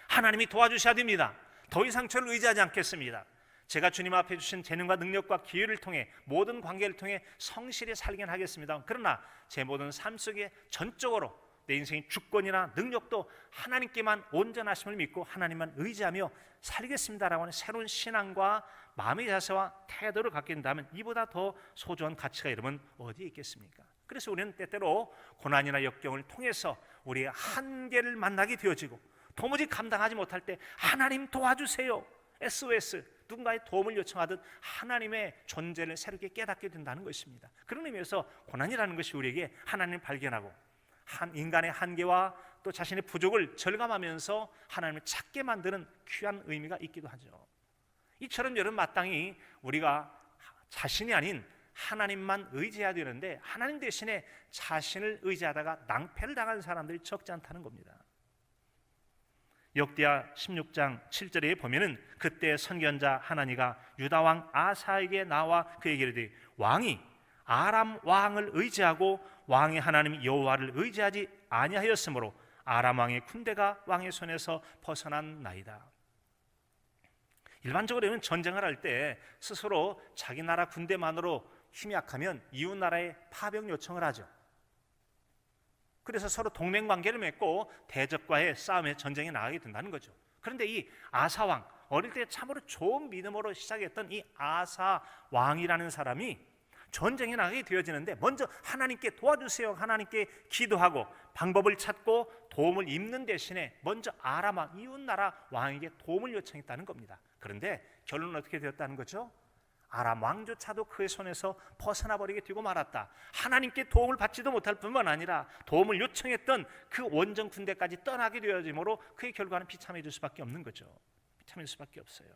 S5: 하나님이 도와주셔야 됩니다. 더 이상 저를 의지하지 않겠습니다. 제가 주님 앞에 주신 재능과 능력과 기회를 통해 모든 관계를 통해 성실히 살긴 하겠습니다. 그러나 제 모든 삶 속에 전적으로 내 인생의 주권이나 능력도 하나님께만 온전하심을 믿고 하나님만 의지하며 살겠습니다라고 하는 새로운 신앙과 마음의 자세와 태도를 갖게 된다면 이보다 더 소중한 가치가 여러분 어디에 있겠습니까? 그래서 우리는 때때로 고난이나 역경을 통해서 우리의 한계를 만나게 되어지고, 도무지 감당하지 못할 때 하나님 도와주세요, SOS, 누군가의 도움을 요청하듯 하나님의 존재를 새롭게 깨닫게 된다는 것입니다. 그런 의미에서 고난이라는 것이 우리에게 하나님을 발견하고 인간의 한계와 또 자신의 부족을 절감하면서 하나님을 찾게 만드는 귀한 의미가 있기도 하죠. 이처럼 여러분, 마땅히 우리가 자신이 아닌 하나님만 의지해야 되는데 하나님 대신에 자신을 의지하다가 낭패를 당한 사람들이 적지 않다는 겁니다. 역대하 16장 7절에 보면은 그때 선견자 하나니가 유다 왕 아사에게 나와 그에게 이르되 왕이 아람 왕을 의지하고 왕의 하나님 여호와를 의지하지 아니하였으므로 아람 왕의 군대가 왕의 손에서 벗어났나이다. 일반적으로는 전쟁을 할 때 스스로 자기 나라 군대만으로 힘이 약하면 이웃 나라에 파병 요청을 하죠. 그래서 서로 동맹 관계를 맺고 대적과의 싸움에 전쟁에 나가게 된다는 거죠. 그런데 이 아사 왕, 어릴 때 참으로 좋은 믿음으로 시작했던 이 아사 왕이라는 사람이 전쟁에 나가게 되어지는데 먼저 하나님께 도와주세요, 하나님께 기도하고 방법을 찾고 도움을 입는 대신에 먼저 아람 왕, 이웃 나라 왕에게 도움을 요청했다는 겁니다. 그런데 결론은 어떻게 되었다는 거죠? 아람 왕조차도 그의 손에서 벗어나 버리게 되고 말았다. 하나님께 도움을 받지도 못할 뿐만 아니라 도움을 요청했던 그 원정 군대까지 떠나게 되어지므로 그의 결과는 비참해질 수밖에 없는 거죠. 비참해질 수밖에 없어요.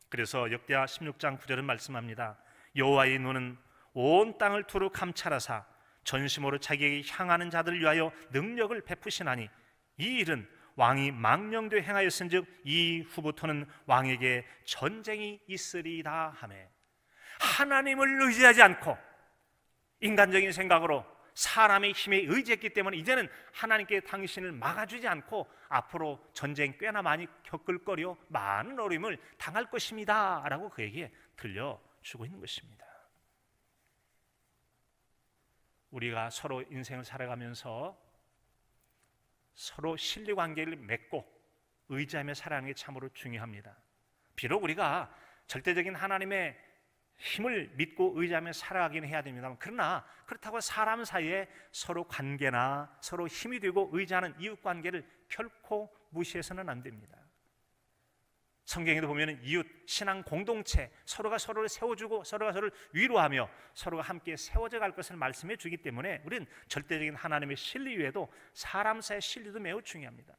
S5: 그래서 역대하 16장 9절은 말씀합니다. 여호와의 눈은 온 땅을 두루 감찰하사 전심으로 자기에게 향하는 자들을 위하여 능력을 베푸시나니 이 일은 왕이 망령되어 행하였은즉 이후부터는 왕에게 전쟁이 있으리다 하매, 하나님을 의지하지 않고 인간적인 생각으로 사람의 힘에 의지했기 때문에 이제는 하나님께 당신을 막아주지 않고 앞으로 전쟁 꽤나 많이 겪을 거려 많은 어려움을 당할 것입니다 라고 그에게 들려주고 있는 것입니다. 우리가 서로 인생을 살아가면서 서로 신뢰관계를 맺고 의지하며 살아가는 게 참으로 중요합니다. 비록 우리가 절대적인 하나님의 힘을 믿고 의지하며 살아가기는 해야 됩니다만, 그러나 그렇다고 사람 사이에 서로 관계나 서로 힘이 되고 의지하는 이웃관계를 결코 무시해서는 안 됩니다. 성경에도 보면 이웃, 신앙 공동체, 서로가 서로를 세워주고 서로가 서로를 위로하며 서로가 함께 세워져 갈 것을 말씀해 주기 때문에 우리는 절대적인 하나님의 신뢰 외에도 사람 사이의 신뢰도 매우 중요합니다.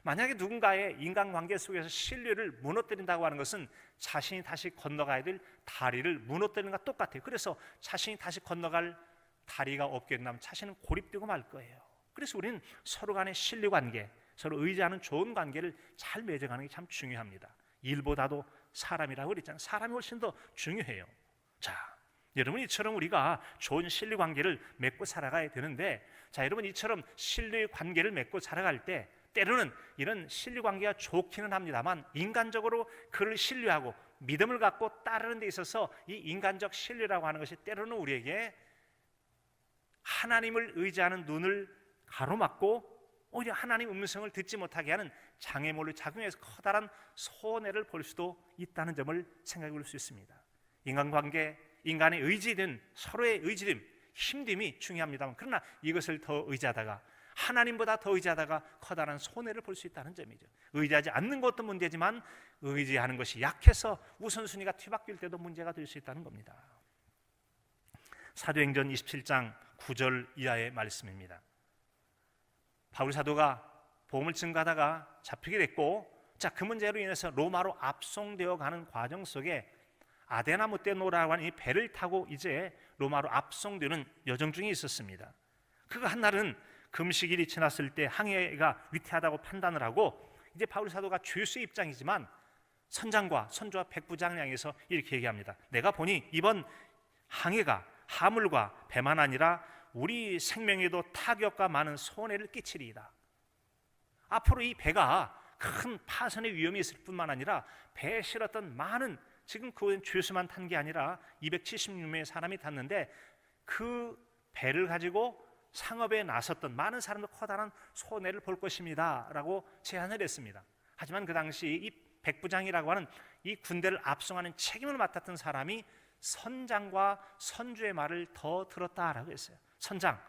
S5: 만약에 누군가의 인간관계 속에서 신뢰를 무너뜨린다고 하는 것은 자신이 다시 건너가야 될 다리를 무너뜨리는 것과 똑같아요. 그래서 자신이 다시 건너갈 다리가 없게 된다면 자신은 고립되고 말 거예요. 그래서 우리는 서로 간의 신뢰관계, 서로 의지하는 좋은 관계를 잘 맺어가는 게 참 중요합니다. 일보다도 사람이라고 그랬잖아요. 사람이 훨씬 더 중요해요. 자, 여러분, 이처럼 우리가 좋은 신뢰 관계를 맺고 살아가야 되는데, 자, 여러분, 이처럼 신뢰 관계를 맺고 살아갈 때 때로는 이런 신뢰 관계가 좋기는 합니다만 인간적으로 그를 신뢰하고 믿음을 갖고 따르는 데 있어서 이 인간적 신뢰라고 하는 것이 때로는 우리에게 하나님을 의지하는 눈을 가로막고 오히려 하나님 음성을 듣지 못하게 하는 장애물을 작용해서 커다란 손해를 볼 수도 있다는 점을 생각해 볼 수 있습니다. 인간관계, 인간의 의지든 서로의 의지됨, 힘듦이 중요합니다만, 그러나 이것을 더 의지하다가 하나님보다 더 의지하다가 커다란 손해를 볼 수 있다는 점이죠. 의지하지 않는 것도 문제지만 의지하는 것이 약해서 우선순위가 뒤바뀔 때도 문제가 될 수 있다는 겁니다. 사도행전 27장 9절 이하의 말씀입니다. 바울 사도가 복음을 증거하다가 잡히게 됐고, 자, 그 문제로 인해서 로마로 압송되어 가는 과정 속에 아데나무떼노라고 하는 이 배를 타고 이제 로마로 압송되는 여정 중에 있었습니다. 그가 한 날은 금식일이 지났을 때 항해가 위태하다고 판단을 하고, 이제 바울 사도가 죄수의 입장이지만 선장과 선주와 백부장을 향해서 이렇게 얘기합니다. 내가 보니 이번 항해가 하물과 배만 아니라 우리 생명에도 타격과 많은 손해를 끼치리이다. 앞으로 이 배가 큰 파손의 위험이 있을 뿐만 아니라 배에 실었던 많은, 지금 그건 죄수만 탄 게 아니라 276명의 사람이 탔는데 그 배를 가지고 상업에 나섰던 많은 사람들 커다란 손해를 볼 것입니다 라고 제안을 했습니다. 하지만 그 당시 이 백부장이라고 하는 이 군대를 압송하는 책임을 맡았던 사람이 선장과 선주의 말을 더 들었다라고 했어요. 선장,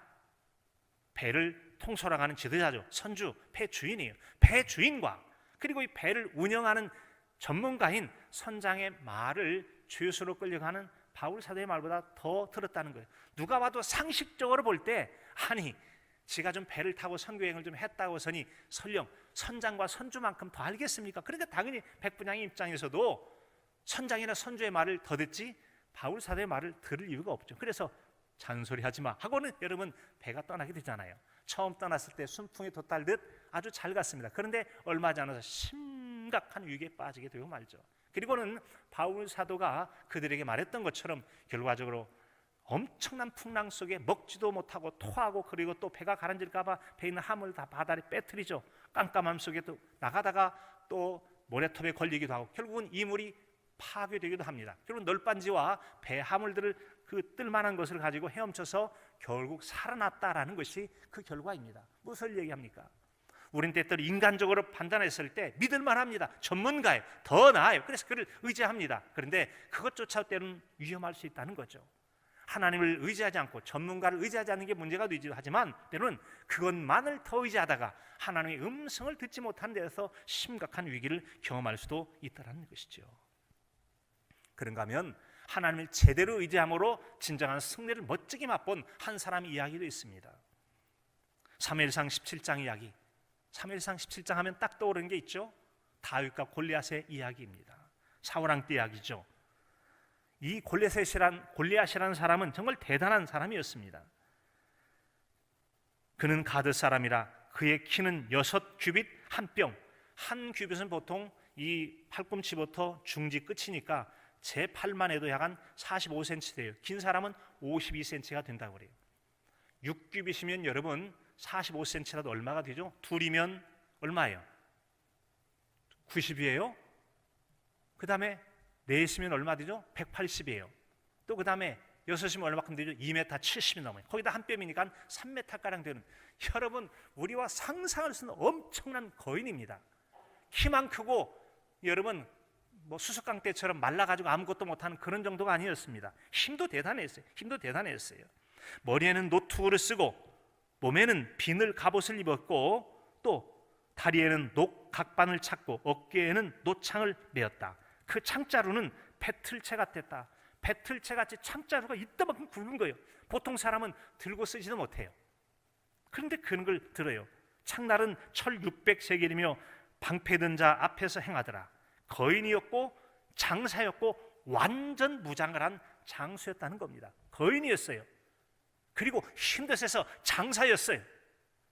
S5: 배를 통솔하는 지도자죠. 선주, 배 주인이에요. 배 주인과 그리고 이 배를 운영하는 전문가인 선장의 말을 죄수로 끌려가는 바울 사도의 말보다 더 들었다는 거예요. 누가 봐도 상식적으로 볼 때, 아니, 지가 좀 배를 타고 선교행을 좀 했다고 하니 설령 선장과 선주만큼 더 알겠습니까? 그러니까 당연히 백부장의 입장에서도 선장이나 선주의 말을 더 듣지 바울 사도의 말을 들을 이유가 없죠. 그래서 잔소리하지 마 하고는 여러분 배가 떠나게 되잖아요. 처음 떠났을 때 순풍이 돋달듯 아주 잘 갔습니다. 그런데 얼마 지나서 심각한 위기에 빠지게 되고 말죠. 그리고는 바울 사도가 그들에게 말했던 것처럼 결과적으로 엄청난 풍랑 속에 먹지도 못하고 토하고, 그리고 또 배가 가라앉을까 봐 배에 있는 화물 다 바다에 빼뜨리죠. 깜깜함 속에 또 나가다가 또 모래톱에 걸리기도 하고 결국은 이물이 파괴되기도 합니다. 결국 널빤지와 배 화물들을 그 뜰만한 것을 가지고 헤엄쳐서 결국 살아났다라는 것이 그 결과입니다. 무엇을 얘기합니까? 우린 때때로 인간적으로 판단했을 때 믿을만 합니다. 전문가예요. 더 나아요. 그래서 그를 의지합니다. 그런데 그것조차 때로는 위험할 수 있다는 거죠. 하나님을 의지하지 않고 전문가를 의지하지 않는 게 문제가 되지도 하지만 때로는 그것만을 더 의지하다가 하나님의 음성을 듣지 못한 데서 심각한 위기를 경험할 수도 있다는 것이죠. 그런가 하면 하나님을 제대로 의지함으로 진정한 승리를 멋지게 맛본 한 사람의 이야기도 있습니다. 사무엘상 17장 이야기. 사무엘상 17장 하면 딱 떠오르는 게 있죠. 다윗과 골리앗의 이야기입니다. 사울왕 때 이야기죠. 이 골리앗이라는 사람은 정말 대단한 사람이었습니다. 그는 가드 사람이라 그의 키는 6규빗 한 뼘. 한 규빗은 보통 이 팔꿈치부터 중지 끝이니까 제 팔만 해도 약 한 45cm 돼요. 긴 사람은 52cm가 된다고 그래요. 6규빗이면 여러분 45cm라도 얼마가 되죠? 둘이면 얼마예요? 90이에요. 그 다음에 넷이면 얼마 되죠? 180이에요. 또 그 다음에 6이면 얼마큼 되죠? 2m 70이 넘어요. 거기다 한 뼘이니까 3m가량 되는, 여러분 우리와 상상할 수 있는 엄청난 거인입니다. 키만 크고 여러분 뭐 수수깡대처럼 말라가지고 아무것도 못하는 그런 정도가 아니었습니다. 힘도 대단했어요. 머리에는 노투를 쓰고 몸에는 비늘 갑옷을 입었고 또 다리에는 녹 각반을 찼고 어깨에는 노창을 메었다. 그 창자루는 배틀채 같았다. 배틀채같이 창자루가 이따만큼 굵은 거예요. 보통 사람은 들고 쓰지도 못해요. 그런데 그런 걸 들어요. 창날은 철 600세겔이며 방패든 자 앞에서 행하더라. 거인이었고 장사였고 완전 무장을 한 장수였다는 겁니다. 거인이었어요. 그리고 힘도 세서 장사였어요.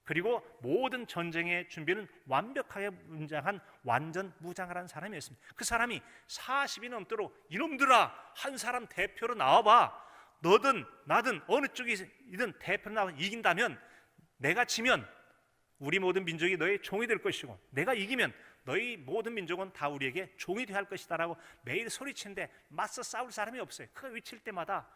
S5: 그리고 모든 전쟁의 준비는 완벽하게 분장한 완전 무장을 한 사람이었습니다. 그 사람이 40이 넘도록 이놈들아 한 사람 대표로 나와봐. 너든 나든 어느 쪽이든 대표로 나와 이긴다면 내가 지면 우리 모든 민족이 너의 종이 될 것이고 내가 이기면 너희 모든 민족은 다 우리에게 종이 되어야 할 것이다 라고 매일 소리치는데 맞서 싸울 사람이 없어요. 그가 외칠 때마다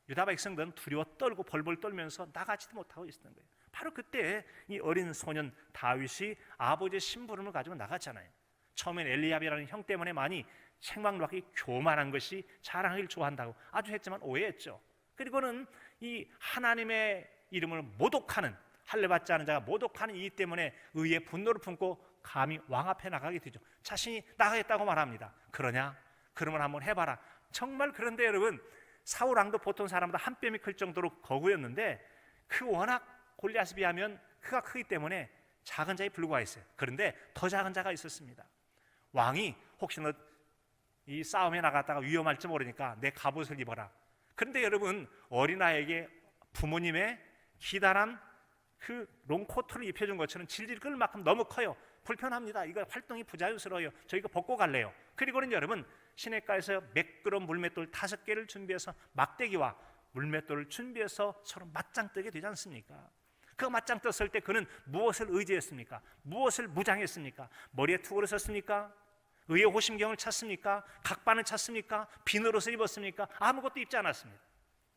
S5: 유다 백성들은 두려워 떨고 벌벌 떨면서 나가지도 못하고 있었던 거예요. 바로 그때 이 어린 소년 다윗이 아버지의 심부름을 가지고 나갔잖아요. 처음엔 엘리압이라는 형 때문에 많이 책망받기 교만한 것이 자랑하기를 좋아한다고 아주 했지만 오해했죠. 그리고는 이 하나님의 이름을 모독하는, 할례받지 않은 자가 모독하는 이 때문에 의의 분노를 품고 감히 왕 앞에 나가게 되죠. 자신이 나가겠다고 말합니다. 그러냐? 그러면 한번 해봐라. 정말 그런데 여러분 사울 왕도 보통 사람보다 한 뼘이 클 정도로 거구였는데 그 워낙 골리앗에 비하면 그가 크기 때문에 작은 자에 불과했어요. 그런데 더 작은 자가 있었습니다. 왕이 혹시 너 이 싸움에 나갔다가 위험할지 모르니까 내 갑옷을 입어라. 그런데 여러분 어린아이에게 부모님의 기다란 그 롱코트를 입혀준 것처럼 질질 끌 만큼 너무 커요. 불편합니다. 이거 활동이 부자연스러워요. 저 이거 벗고 갈래요. 그리고는 여러분 시냇가에서 매끄러운 물맷돌 5개를 준비해서 막대기와 물맷돌을 준비해서 서로 맞짱 뜨게 되지 않습니까? 그 맞짱 떴을 때 그는 무엇을 의지했습니까? 무엇을 무장했습니까? 머리에 투구를 썼습니까? 의의 호심경을 찼습니까? 각반을 찼습니까? 비늘옷을 입었습니까? 아무것도 입지 않았습니다.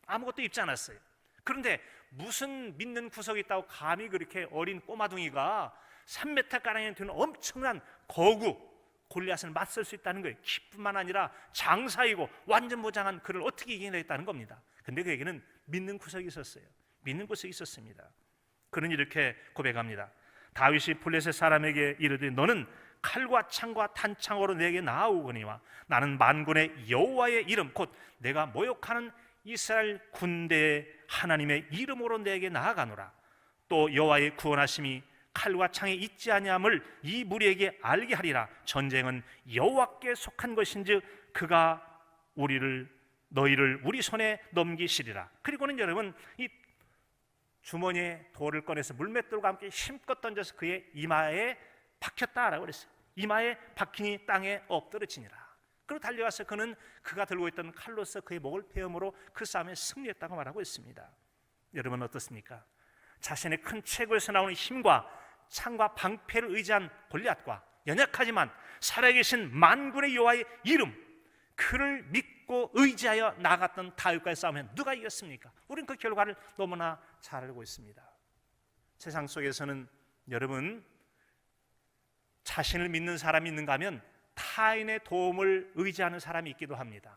S5: 아무것도 입지 않았어요. 그런데 무슨 믿는 구석이 있다고 감히 그렇게 어린 꼬마둥이가 3m가량이 되는 엄청난 거구 골리앗을 맞설 수 있다는 거예요. 기뿐만 아니라 장사이고 완전 무장한 그를 어떻게 이겨내겠다는 겁니다. 근데 그에게는 믿는 구석이 있었어요. 믿는 구석이 있었습니다. 그는 이렇게 고백합니다. 다윗이 블레셋 사람에게 이르되 너는 칼과 창과 탄창으로 내게 나아오거니와 나는 만군의 여호와의 이름 곧 내가 모욕하는 이스라엘 군대의 하나님의 이름으로 내게 나아가노라. 또 여호와의 구원하심이 칼과 창에 있지 아니함을 이 무리에게 알게 하리라. 전쟁은 여호와께 속한 것인즉 그가 너희를 우리 손에 넘기시리라. 그리고는 여러분 이 주머니에 돌을 꺼내서 물맷돌과 함께 힘껏 던져서 그의 이마에 박혔다라고 그랬어요. 이마에 박히니 땅에 엎드러지니라. 그리고 달려가서 그는 그가 들고 있던 칼로서 그의 목을 베음으로 그 싸움에 승리했다고 말하고 있습니다. 여러분 어떻습니까? 자신의 큰 체구에서 나오는 힘과 창과 방패를 의지한 골리앗과 연약하지만 살아계신 만군의 여호와의 이름, 그를 믿고 의지하여 나갔던 다윗과의 싸움에 누가 이겼습니까? 우리는 그 결과를 너무나 잘 알고 있습니다. 세상 속에서는 여러분 자신을 믿는 사람이 있는가 하면 타인의 도움을 의지하는 사람이 있기도 합니다.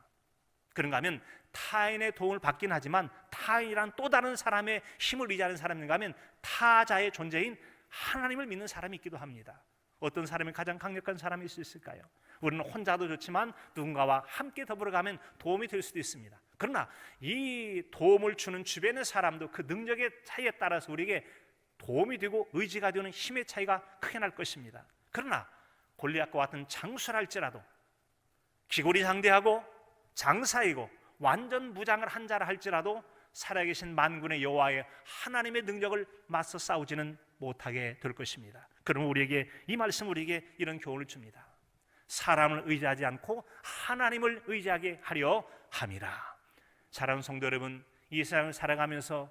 S5: 그런가 하면 타인의 도움을 받긴 하지만 타인이란 또 다른 사람의 힘을 의지하는 사람인가 하면 타자의 존재인 하나님을 믿는 사람이 있기도 합니다. 어떤 사람이 가장 강력한 사람이 있을까요? 우리는 혼자도 좋지만 누군가와 함께 더불어가면 도움이 될 수도 있습니다. 그러나 이 도움을 주는 주변의 사람도 그 능력의 차이에 따라서 우리에게 도움이 되고 의지가 되는 힘의 차이가 크게 날 것입니다. 그러나 골리앗과 같은 장수랄지라도 기골이 상대하고 장사이고 완전 무장을 한 자라 할지라도 살아계신 만군의 여호와의 하나님의 능력을 맞서 싸우지는 못하게 될 것입니다. 그러면 우리에게 이 말씀 우리에게 이런 교훈을 줍니다. 사람을 의지하지 않고 하나님을 의지하게 하려 함이라. 사랑하는 성도 여러분, 이 세상을 살아가면서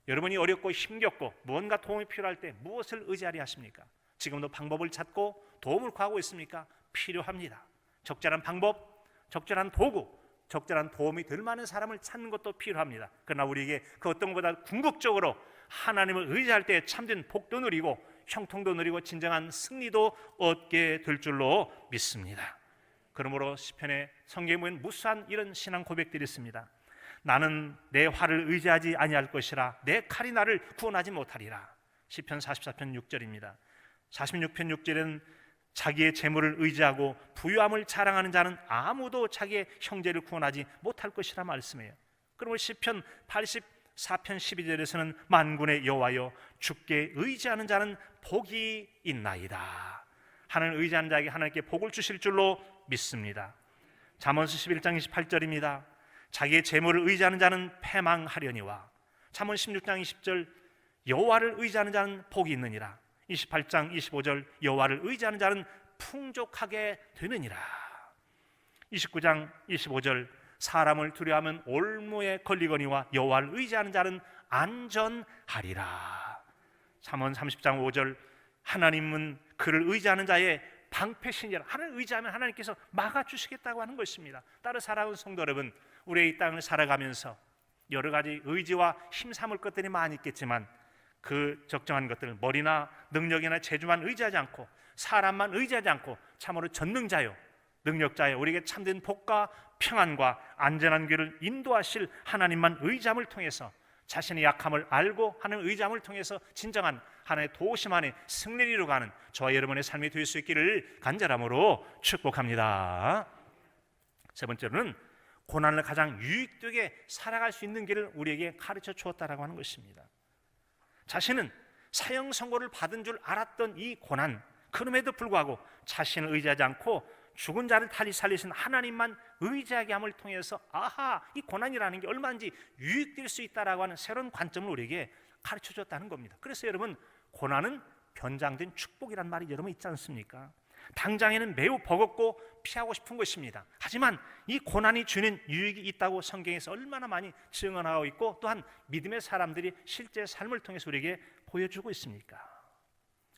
S5: 여러분이 어렵고 힘겹고 무언가 도움이 필요할 때 무엇을 의지하려 하십니까? 지금도 방법을 찾고 도움을 구하고 있습니까? 필요합니다. 적절한 방법, 적절한 도구, 적절한 도움이 될 만한 사람을 찾는 것도 필요합니다. 그러나 우리에게 그 어떤 것보다 궁극적으로 하나님을 의지할 때 참된 복도 누리고 형통도 누리고 진정한 승리도 얻게 될 줄로 믿습니다. 그러므로 시편에 성경에 보면 무수한 이런 신앙 고백들이 있습니다. 나는 내 활을 의지하지 아니할 것이라 내 칼이 나를 구원하지 못하리라. 시편 44편 6절입니다. 46편 6절에는 자기의 재물을 의지하고 부유함을 자랑하는 자는 아무도 자기의 형제를 구원하지 못할 것이라 말씀해요. 그러면 시편 84편 12절에서는 만군의 여호와여 주께 의지하는 자는 복이 있나이다. 하나님을 의지하는 자에게 하나님께 복을 주실 줄로 믿습니다. 잠언서 11장 28절입니다. 자기의 재물을 의지하는 자는 패망하려니와. 잠언 16장 20절 여호와를 의지하는 자는 복이 있느니라. 28장 25절 여호와를 의지하는 자는 풍족하게 되느니라. 29장 25절 사람을 두려워하면 올무에 걸리거니와 여호와를 의지하는 자는 안전하리라. 잠언 30장 5절 하나님은 그를 의지하는 자의 방패신이라. 하나님을 의지하면 하나님께서 막아주시겠다고 하는 것입니다. 따라 사랑하는 성도 여러분, 우리의 이 땅을 살아가면서 여러 가지 의지와 힘 삼을 것들이 많이 있겠지만 그 적정한 것들을 머리나 능력이나 재주만 의지하지 않고 사람만 의지하지 않고 참으로 전능자요 능력자요 우리에게 참된 복과 평안과 안전한 길을 인도하실 하나님만 의지함을 통해서 자신의 약함을 알고 하는 의지함을 통해서 진정한 하나님의 도우심 안에 승리를 이루어가는 저와 여러분의 삶이 될 수 있기를 간절함으로 축복합니다. 세 번째로는 고난을 가장 유익되게 살아갈 수 있는 길을 우리에게 가르쳐 주었다라고 하는 것입니다. 자신은 사형 선고를 받은 줄 알았던 이 고난, 그럼에도 불구하고 자신을 의지하지 않고 죽은 자를 다시 살리신 하나님만 의지하게 함을 통해서 아하, 이 고난이라는 게 얼마든지 유익될 수 있다라고 하는 새로운 관점을 우리에게 가르쳐 줬다는 겁니다. 그래서 여러분, 고난은 변장된 축복이란 말이 여러분 있지 않습니까? 당장에는 매우 버겁고 피하고 싶은 것입니다. 하지만 이 고난이 주는 유익이 있다고 성경에서 얼마나 많이 증언하고 있고 또한 믿음의 사람들이 실제 삶을 통해서 우리에게 보여주고 있습니까?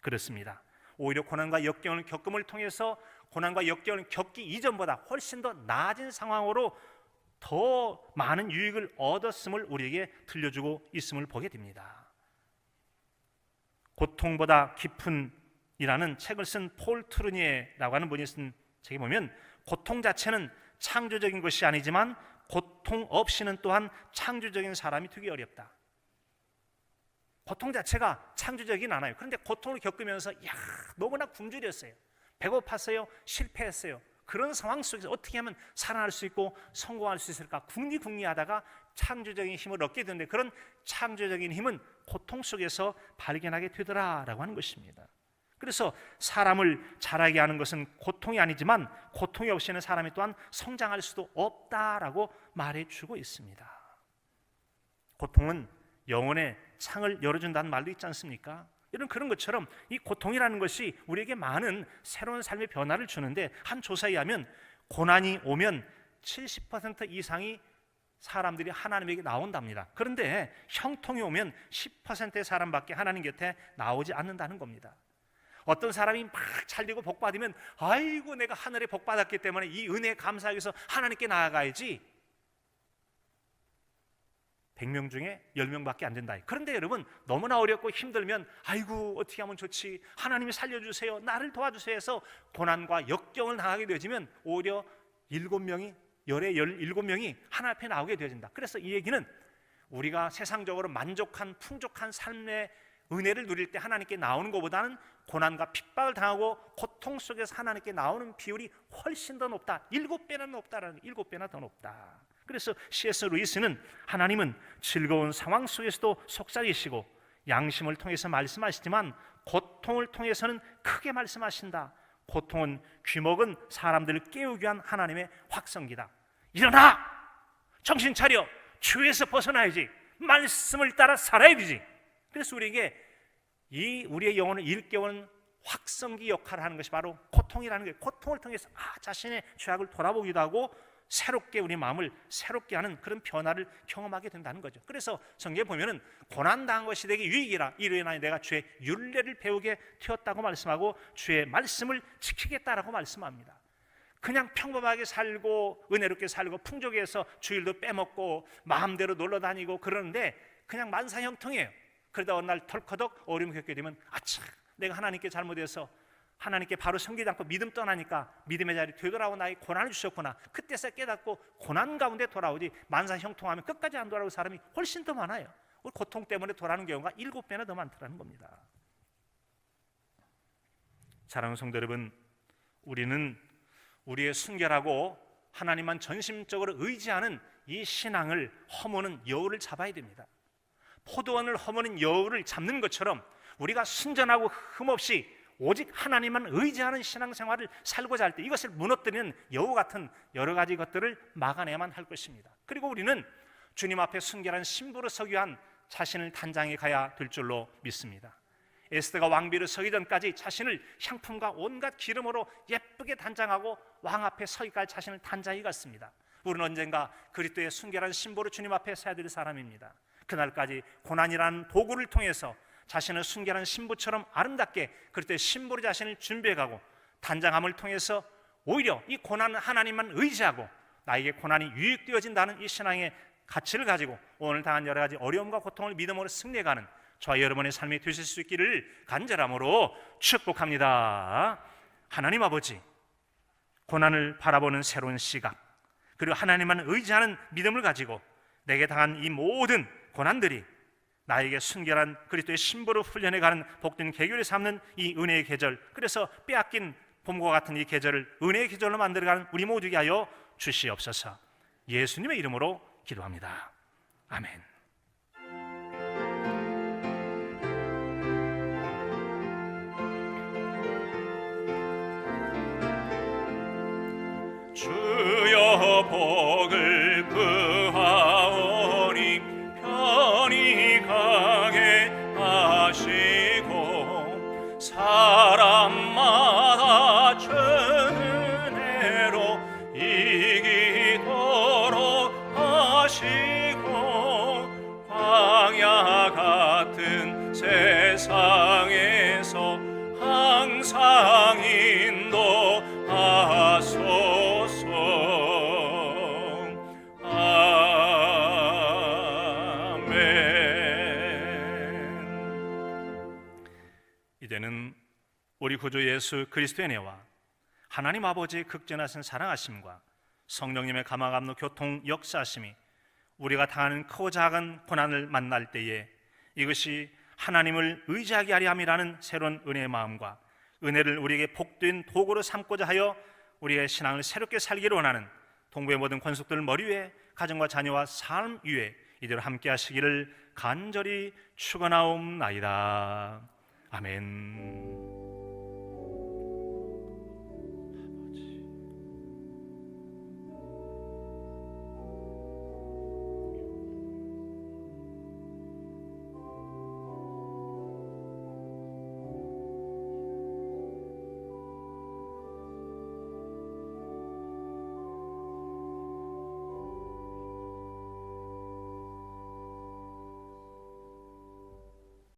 S5: 그렇습니다. 오히려 고난과 역경을 겪음을 통해서 고난과 역경을 겪기 이전보다 훨씬 더 나아진 상황으로 더 많은 유익을 얻었음을 우리에게 들려주고 있음을 보게 됩니다. 고통보다 깊은 이라는 책을 쓴 폴 트루니에라고 하는 분이 쓴 책에 보면 고통 자체는 창조적인 것이 아니지만 고통 없이는 또한 창조적인 사람이 되기 어렵다. 고통 자체가 창조적이진 않아요. 그런데 고통을 겪으면서 너무나 굶주렸어요. 배고팠어요. 실패했어요. 그런 상황 속에서 어떻게 하면 살아날 수 있고 성공할 수 있을까 궁리하다가 창조적인 힘을 얻게 되는데 그런 창조적인 힘은 고통 속에서 발견하게 되더라라고 하는 것입니다. 그래서 사람을 자라게 하는 것은 고통이 아니지만 고통이 없이는 사람이 또한 성장할 수도 없다라고 말해주고 있습니다. 고통은 영혼의 창을 열어준다는 말도 있지 않습니까? 이런 그런 것처럼 이 고통이라는 것이 우리에게 많은 새로운 삶의 변화를 주는데 한 조사에 의하면 고난이 오면 70% 이상이 사람들이 하나님에게 나온답니다. 그런데 형통이 오면 10%의 사람밖에 하나님 곁에 나오지 않는다는 겁니다. 어떤 사람이 막 잘되고 복받으면 아이고 내가 하늘에 복받았기 때문에 이 은혜에 감사하기 위해서 하나님께 나아가야지. 100명 중에 10명밖에 안 된다. 그런데 여러분 너무나 어렵고 힘들면 아이고 어떻게 하면 좋지, 하나님이 살려주세요, 나를 도와주세요 해서 고난과 역경을 당하게 되어지면 오히려 7명이 열의 17명이 하나님 앞에 나오게 되어진다. 그래서 이 얘기는 우리가 세상적으로 만족한 풍족한 삶의 은혜를 누릴 때 하나님께 나오는 것보다는 고난과 핍박을 당하고 고통 속에서 하나님께 나오는 비율이 훨씬 더 높다. 7배나 높다라는 7배나 더 높다. 그래서 C.S. 루이스는 하나님은 즐거운 상황 속에서도 속삭이시고 양심을 통해서 말씀하시지만 고통을 통해서는 크게 말씀하신다. 고통은 귀먹은 사람들을 깨우기 위한 하나님의 확성기다. 일어나! 정신 차려! 죄에서 벗어나야지. 말씀을 따라 살아야 되지. 그래서 우리에게 이 우리의 영혼을 일깨우는 확성기 역할을 하는 것이 바로 고통이라는 거예요. 고통을 통해서 자신의 죄악을 돌아보기도 하고 새롭게 우리 마음을 새롭게 하는 그런 변화를 경험하게 된다는 거죠. 그래서 성경에 보면은 고난당한 것이 내게 유익이라 이로 인하여 내가 주의 율례를 배우게 되었다고 말씀하고 주의 말씀을 지키겠다라고 말씀합니다. 그냥 평범하게 살고 은혜롭게 살고 풍족해서 주일도 빼먹고 마음대로 놀러다니고 그러는데 그냥 만사형통이에요. 그러다 어느 날 덜커덕 어려움을 겪게 되면 아차, 내가 하나님께 잘못해서 하나님께 바로 섬기지 않고 믿음 떠나니까 믿음의 자리 되돌아오고 나의 고난을 주셨구나. 그때서 깨닫고 고난 가운데 돌아오지 만사형통하면 끝까지 안 돌아오는 사람이 훨씬 더 많아요. 우리 고통 때문에 돌아오는 경우가 7배나 더 많다는 겁니다. 사랑하는 성도 여러분, 우리는 우리의 순결하고 하나님만 전심적으로 의지하는 이 신앙을 허무는 여우를 잡아야 됩니다. 포도원을 허무는 여우를 잡는 것처럼 우리가 순전하고 흠없이 오직 하나님만 의지하는 신앙생활을 살고자 할 때 이것을 무너뜨리는 여우 같은 여러 가지 것들을 막아내야만 할 것입니다. 그리고 우리는 주님 앞에 순결한 신부로 서기 위한 자신을 단장해 가야 될 줄로 믿습니다. 에스더가 왕비로 서기 전까지 자신을 향품과 온갖 기름으로 예쁘게 단장하고 왕 앞에 서기까지 자신을 단장해 갔습니다. 우리는 언젠가 그리스도의 순결한 신부로 주님 앞에 서야 될 사람입니다. 그날까지 고난이라는 도구를 통해서 자신을 순결한 신부처럼 아름답게 그리스도의 신부로 자신을 준비해가고 단장함을 통해서 오히려 이 고난은 하나님만 의지하고 나에게 고난이 유익되어진다는 이 신앙의 가치를 가지고 오늘 당한 여러 가지 어려움과 고통을 믿음으로 승리해가는 저와 여러분의 삶이 되실 수 있기를 간절함으로 축복합니다. 하나님 아버지, 고난을 바라보는 새로운 시각 그리고 하나님만 의지하는 믿음을 가지고 내게 당한 이 모든 고난들이 나에게 순결한 그리스도의 신부로 훈련해가는 복된 계절을 삼는 이 은혜의 계절, 그래서 빼앗긴 봄과 같은 이 계절을 은혜의 계절로 만들어가는 우리 모두에게 하여 주시옵소서. 예수님의 이름으로 기도합니다. 아멘. 주여 복을 구하오니 편히 가게 하시고 사람마다 주는 은혜로 이기도록 하시고 광야 같은 세상에서 항상 인도하소서. 이제는 우리 구주 예수 그리스도의 은혜와 하나님 아버지의 극진하신 사랑하심과 성령님의 감화감로 교통 역사하심이 우리가 당하는 크고 작은 고난을 만날 때에 이것이 하나님을 의지하게 하려 함이라는 새로운 은혜의 마음과 은혜를 우리에게 복된 도구로 삼고자 하여 우리의 신앙을 새롭게 살기를 원하는 동부의 모든 권속들 머리 위에 가정과 자녀와 삶 위에 이대로 함께 하시기를 간절히 축원하옵나이다. 아멘.